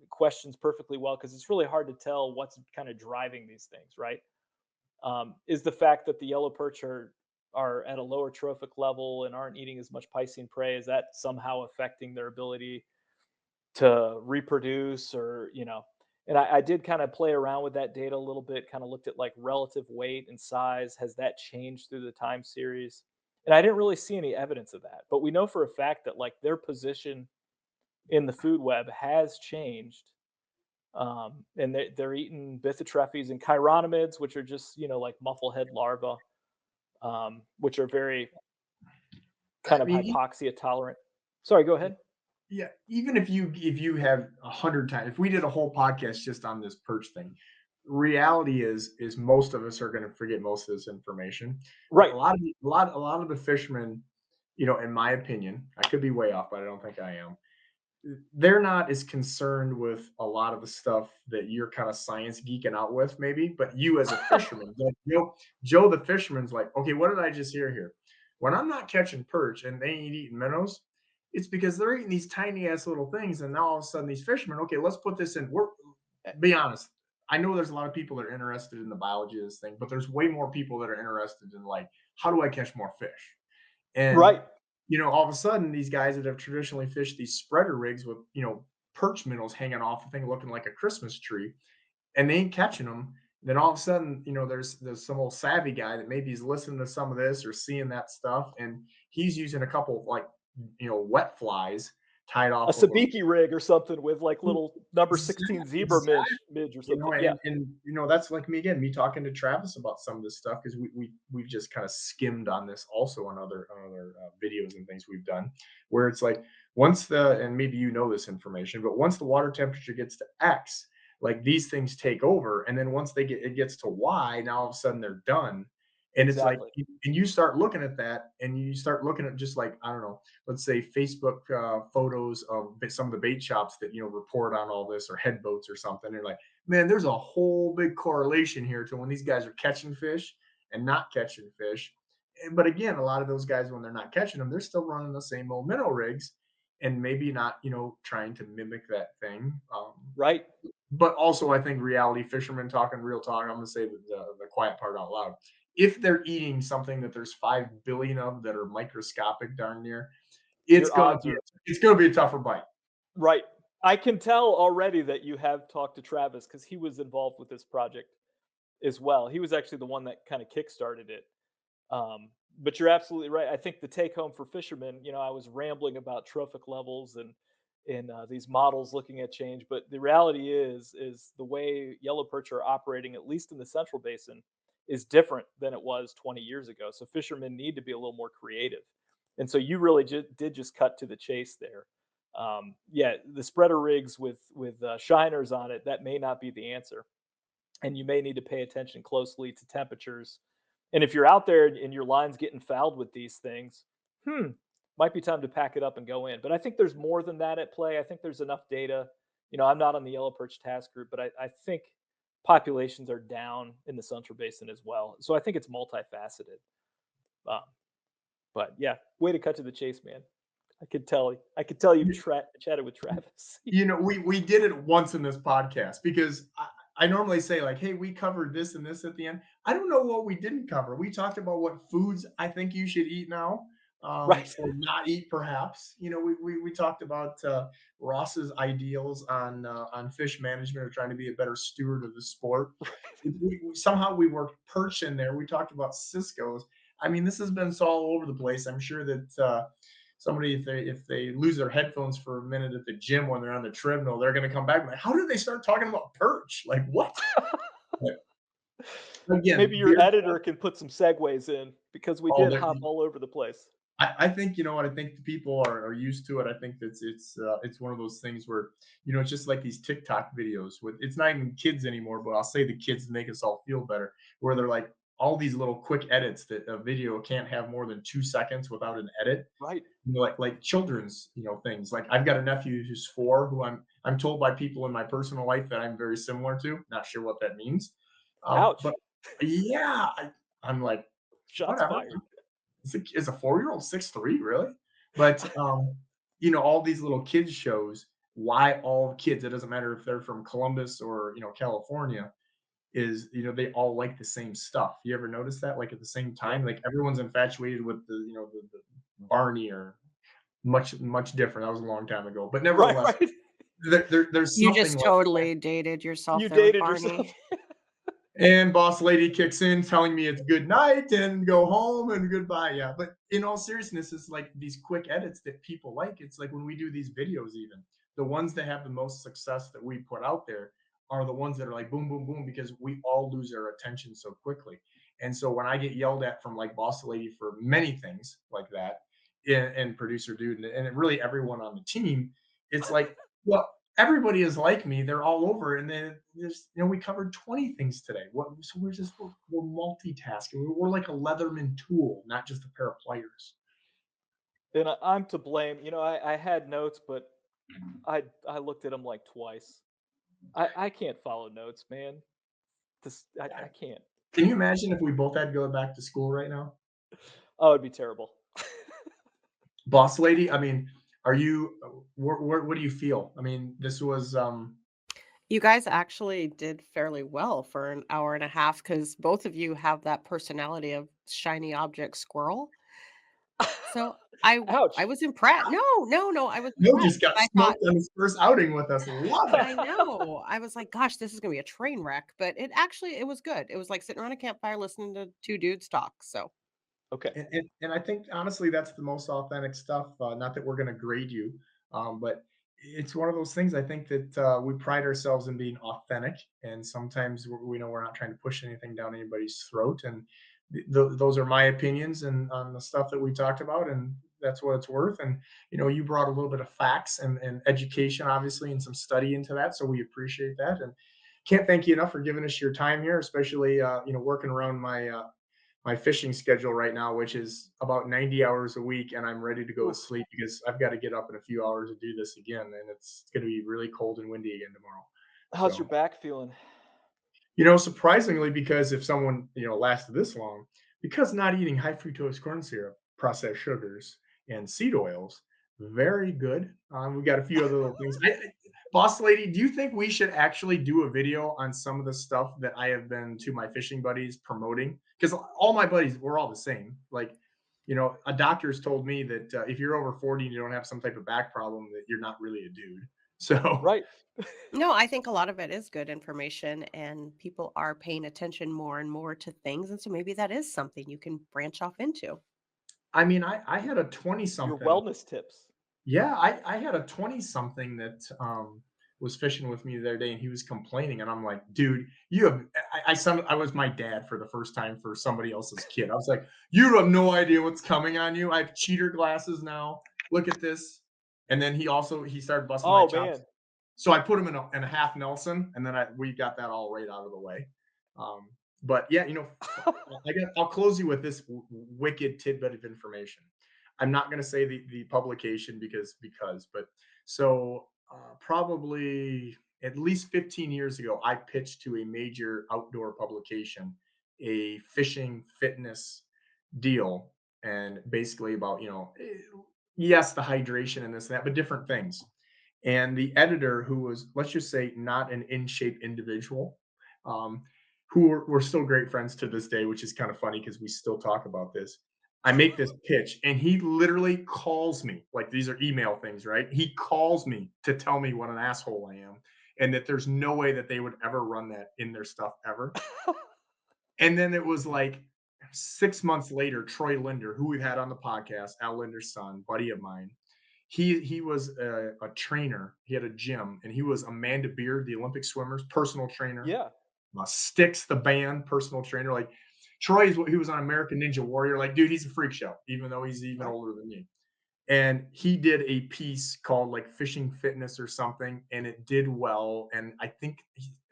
questions perfectly well, because it's really hard to tell what's kind of driving these things, right? Is the fact that the yellow perch are at a lower trophic level and aren't eating as much piscine prey, is that somehow affecting their ability to reproduce? Or and I did kind of play around with that data a little bit, kind of looked at like relative weight and size. Has that changed through the time series? And I didn't really see any evidence of that, but we know for a fact that like their position in the food web has changed. And they're eating Bythotrephes and chironomids, which are just like mufflehead larvae, which are very kind I of mean, hypoxia tolerant. Sorry, go ahead. yeah, even if you have 100 times, if we did a whole podcast just on this perch thing, reality is most of us are going to forget most of this information. Right. A lot of the fishermen, in my opinion, I could be way off, but I don't think I am. They're not as concerned with a lot of the stuff that you're kind of science geeking out with, maybe. But you as a fisherman, like, Joe the fisherman's like, okay, what did I just hear here? When I'm not catching perch and they ain't eating minnows, it's because they're eating these tiny ass little things. And now all of a sudden, these fishermen, okay, let's put this in. Be honest. I know there's a lot of people that are interested in the biology of this thing, but there's way more people that are interested in, like, how do I catch more fish? And Right. all of a sudden, these guys that have traditionally fished these spreader rigs with, perch minnows hanging off the thing looking like a Christmas tree, and they ain't catching them. Then all of a sudden, there's some old savvy guy that maybe is listening to some of this or seeing that stuff, and he's using a couple of, like, wet flies tied A off of a. sabiki rig or something with like little number 16 zebra Exactly. midge or You know, something. Yeah. and that's like me talking to Travis about some of this stuff, because we've just kind of skimmed on this also on other videos and things we've done, where it's like, and maybe this information, but once the water temperature gets to X, like, these things take over, and then once it gets to Y, now all of a sudden they're done. And it's like, Exactly. and you start looking at that, and you start looking at, just like, I don't know, let's say Facebook photos of some of the bait shops that report on all this, or head boats or something. They're like, man, there's a whole big correlation here to when these guys are catching fish and not catching fish. But again, a lot of those guys, when they're not catching them, they're still running the same old minnow rigs, and maybe not trying to mimic that thing. Right. But also, I think reality fishermen, talking real talk, I'm going to say the quiet part out loud. If they're eating something that there's 5 billion of that are microscopic, darn near, it's Your gonna odds be are it's gonna be a tougher bite. right. I can tell already that you have talked to Travis, because he was involved with this project as well. He was actually the one that kind of kickstarted it. But you're absolutely right. I think the take home for fishermen, I was rambling about trophic levels and these models looking at change, but the reality is the way yellow perch are operating, at least in the central basin, is different than it was 20 years ago. So fishermen need to be a little more creative, and so you really did just cut to the chase there. Yeah, the spreader rigs with shiners on it, that may not be the answer, and you may need to pay attention closely to temperatures. And if you're out there and your line's getting fouled with these things, might be time to pack it up and go in. But I think there's more than that at play. I think there's enough data. I'm not on the yellow perch task group, but I think populations are down in the central basin as well. So I think it's multifaceted. Um, but yeah, way to cut to the chase, man. I could tell you've chatted with Travis. We did it once in this podcast because I normally say like, hey, we covered this and this at the end. I don't know what we didn't cover. We talked about what foods I think you should eat now, Right. or not eat perhaps. We talked about Ross's ideals on fish management or trying to be a better steward of the sport. Somehow we worked perch in there. We talked about Cisco's. I mean, this has been so all over the place. I'm sure that somebody, if they lose their headphones for a minute at the gym when they're on the treadmill, they're going to come back like, how did they start talking about perch? Like what? But again, Maybe your beer. editor can put some segues in because we Oh, did hop all over the place. I think you know what I think the people are used to it. I think that it's one of those things where it's just like these TikTok videos with it's not even kids anymore, but I'll say the kids make us all feel better, where they're like all these little quick edits that a video can't have more than 2 seconds without an edit. Right. Like children's things. Like I've got a nephew who's 4 who I'm told by people in my personal life that I'm very similar to. Not sure what that means, Ouch. but yeah, I'm like Shots whatever. fired. Is a 4-year-old 6'3" really? But all these little kids shows. Why all kids? It doesn't matter if they're from Columbus or California. Is they all like the same stuff. You ever notice that? Like at the same Yep. time, like everyone's infatuated with the Barney or much different. That was a long time ago, but Right, nevertheless, right. there's You something just like totally dated yourself You there with dated yourself. Barney. and boss lady kicks in telling me it's good night and go home and goodbye. Yeah. But in all seriousness, it's like these quick edits that people like. It's like when we do these videos, even the ones that have the most success that we put out there are the ones that are like boom, boom, boom, because we all lose our attention so quickly. And so when I get yelled at from like boss lady for many things like that, and producer dude, and really everyone on the team, it's like, well, everybody is like me. They're all over. And then we covered 20 things today. So we're multitasking. We're like a Leatherman tool, not just a pair of pliers. And I'm to blame. I had notes, but I looked at them like twice. I can't follow notes, man. I can't. Can you imagine if we both had to go back to school right now? Oh, it'd be terrible. Boss lady, I mean, are you, what do you feel? I mean, this was, You guys actually did fairly well for an hour and a half because both of you have that personality of shiny object squirrel. So I Ouch. was impressed. No, I was Mo impressed. just got I thought, smoked on his first outing with us. Love it. I know. I was like, gosh, this is gonna be a train wreck. But it was good. It was like sitting around a campfire listening to two dudes talk. So Okay. And I think honestly that's the most authentic stuff. Not that we're going to grade you, but it's one of those things. I think that we pride ourselves in being authentic, and sometimes we know we're not trying to push anything down anybody's throat. And those are my opinions and on the stuff that we talked about, and that's what it's worth. And you brought a little bit of facts and education, obviously, and some study into that, so we appreciate that. And can't thank you enough for giving us your time here, especially working around my fishing schedule right now, which is about 90 hours a week, and I'm ready to go to Oof. sleep because I've got to get up in a few hours to do this again, and it's going to be really cold and windy again tomorrow. How's your So, back feeling? surprisingly, because if someone lasted this long, because not eating high fructose corn syrup, processed sugars, and seed oils, very good. We got a few other little things. Boss lady, do you think we should actually do a video on some of the stuff that I have been to my fishing buddies promoting? Because all my buddies, we're all the same. Like, a doctor's told me that if you're over 40 and you don't have some type of back problem, that you're not really a dude. So, Right. no, I think a lot of it is good information and people are paying attention more and more to things. And so maybe that is something you can branch off into. I mean, I had a 20 Your something. wellness tips. Yeah, I had a 20 something that was fishing with me the other day and he was complaining and I'm like, dude, you have I was my dad for the first time for somebody else's kid. I was like, you have no idea what's coming on you. I have cheater glasses now. Look at this. And then he started busting my Oh chops. man. So I put him in a half Nelson and then we got that all right out of the way. Um, but yeah, I'll close you with this wicked tidbit of information. I'm not going to say the publication but so probably at least 15 years ago, I pitched to a major outdoor publication a fishing fitness deal, and basically about, yes, the hydration and this and that, but different things. And the editor, who was, let's just say, not an in shape individual, um, who we're still great friends to this day, which is kind of funny because we still talk about this. I make this pitch, and he literally calls me. Like, these are email things, right? He calls me to tell me what an asshole I am, and that there's no way that they would ever run that in their stuff ever. And then it was like 6 months later, Troy Linder, who we've had on the podcast, Al Linder's son, buddy of mine. He was a trainer. He had a gym, and he was Amanda Beard, the Olympic swimmer's personal trainer. Yeah. Styx, the band, personal trainer. Like, he was on American Ninja Warrior. Like, dude, he's a freak show, even though he's even older than me. And he did a piece called like Fishing Fitness or something, and it did well. And I think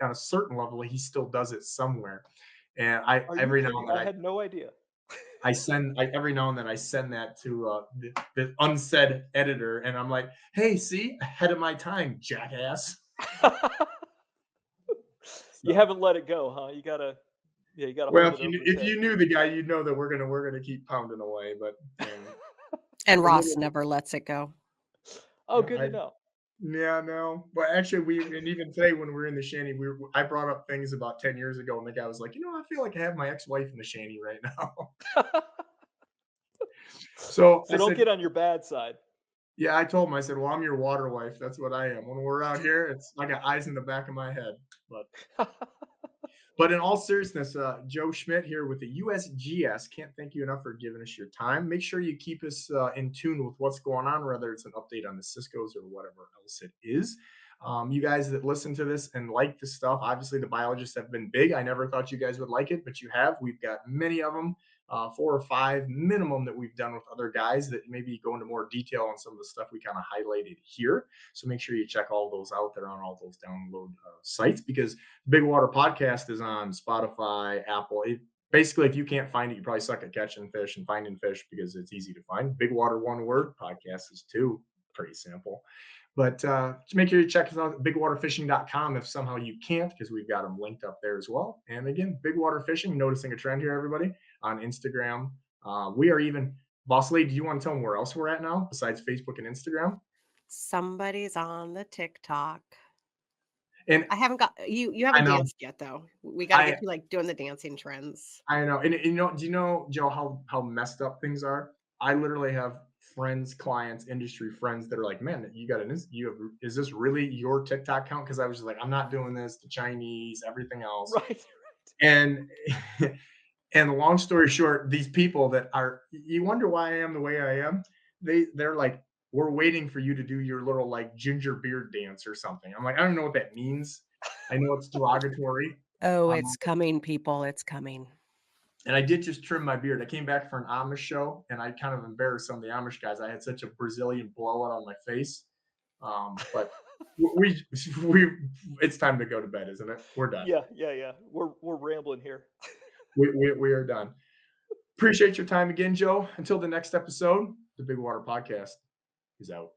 on a certain level, he still does it somewhere. And Are you every now kidding? and I then had no idea. every now and then I send that to the unsaid editor, and I'm like, hey, see, ahead of my time, jackass. You So, haven't let it go, huh? You gotta well, hold it over his if head. you knew the guy, you'd know that we're gonna keep pounding away. But And a Ross little- never lets it go. Oh, good to know. yeah, no. But actually, and even today when we were in the shanty, I brought up things about 10 years ago, and the guy was like, I feel like I have my ex-wife in the shanty right now. So So I don't said, get on your bad side. yeah, I told him, I said, well, I'm your water wife. That's what I am. When we're out here, I got eyes in the back of my head. But in all seriousness, Joe Schmidt here with the USGS. Can't thank you enough for giving us your time. Make sure you keep us in tune with what's going on, whether it's an update on the Cisco's or whatever else it is. You guys that listen to this and like the stuff, obviously the biologists have been big. I never thought you guys would like it, but you have. We've got many of them, 4 or 5 minimum, that we've done with other guys that maybe go into more detail on some of the stuff we kind of highlighted here. So make sure you check all those out. They're on all those download sites, because Bigwater Podcast is on Spotify, Apple. Basically, if you can't find it, you probably suck at catching fish and finding fish, because it's easy to find. Bigwater, one word. Podcast is 2. Pretty simple. But make sure you check us out at bigwaterfishing.com if somehow you can't, because we've got them linked up there as well. And again, Bigwater Fishing, noticing a trend here, everybody, on Instagram. We are even, Boss Lady, do you want to tell them where else we're at now besides Facebook and Instagram? Somebody's on the TikTok. And I haven't got you. You I haven't know. danced yet, though. We got to I get you like doing the dancing trends. I know. And do you know, Joe, how messed up things are? I literally have friends, clients, industry friends that are like, man, is this really your TikTok account? Because I was just like, I'm not doing this, the Chinese, everything else. Right. And and long story short, these people that are, you wonder why I am the way I am. They're like, we're waiting for you to do your little like ginger beard dance or something. I'm like, I don't know what that means. I know it's derogatory. Oh, Um, it's coming, people. It's coming. And I did just trim my beard. I came back for an Amish show, and I kind of embarrassed some of the Amish guys. I had such a Brazilian blowout on my face. But we it's time to go to bed, isn't it? We're done. Yeah. We're rambling here. We are done. Appreciate your time again, Joe. Until the next episode, the Bigwater Podcast is out.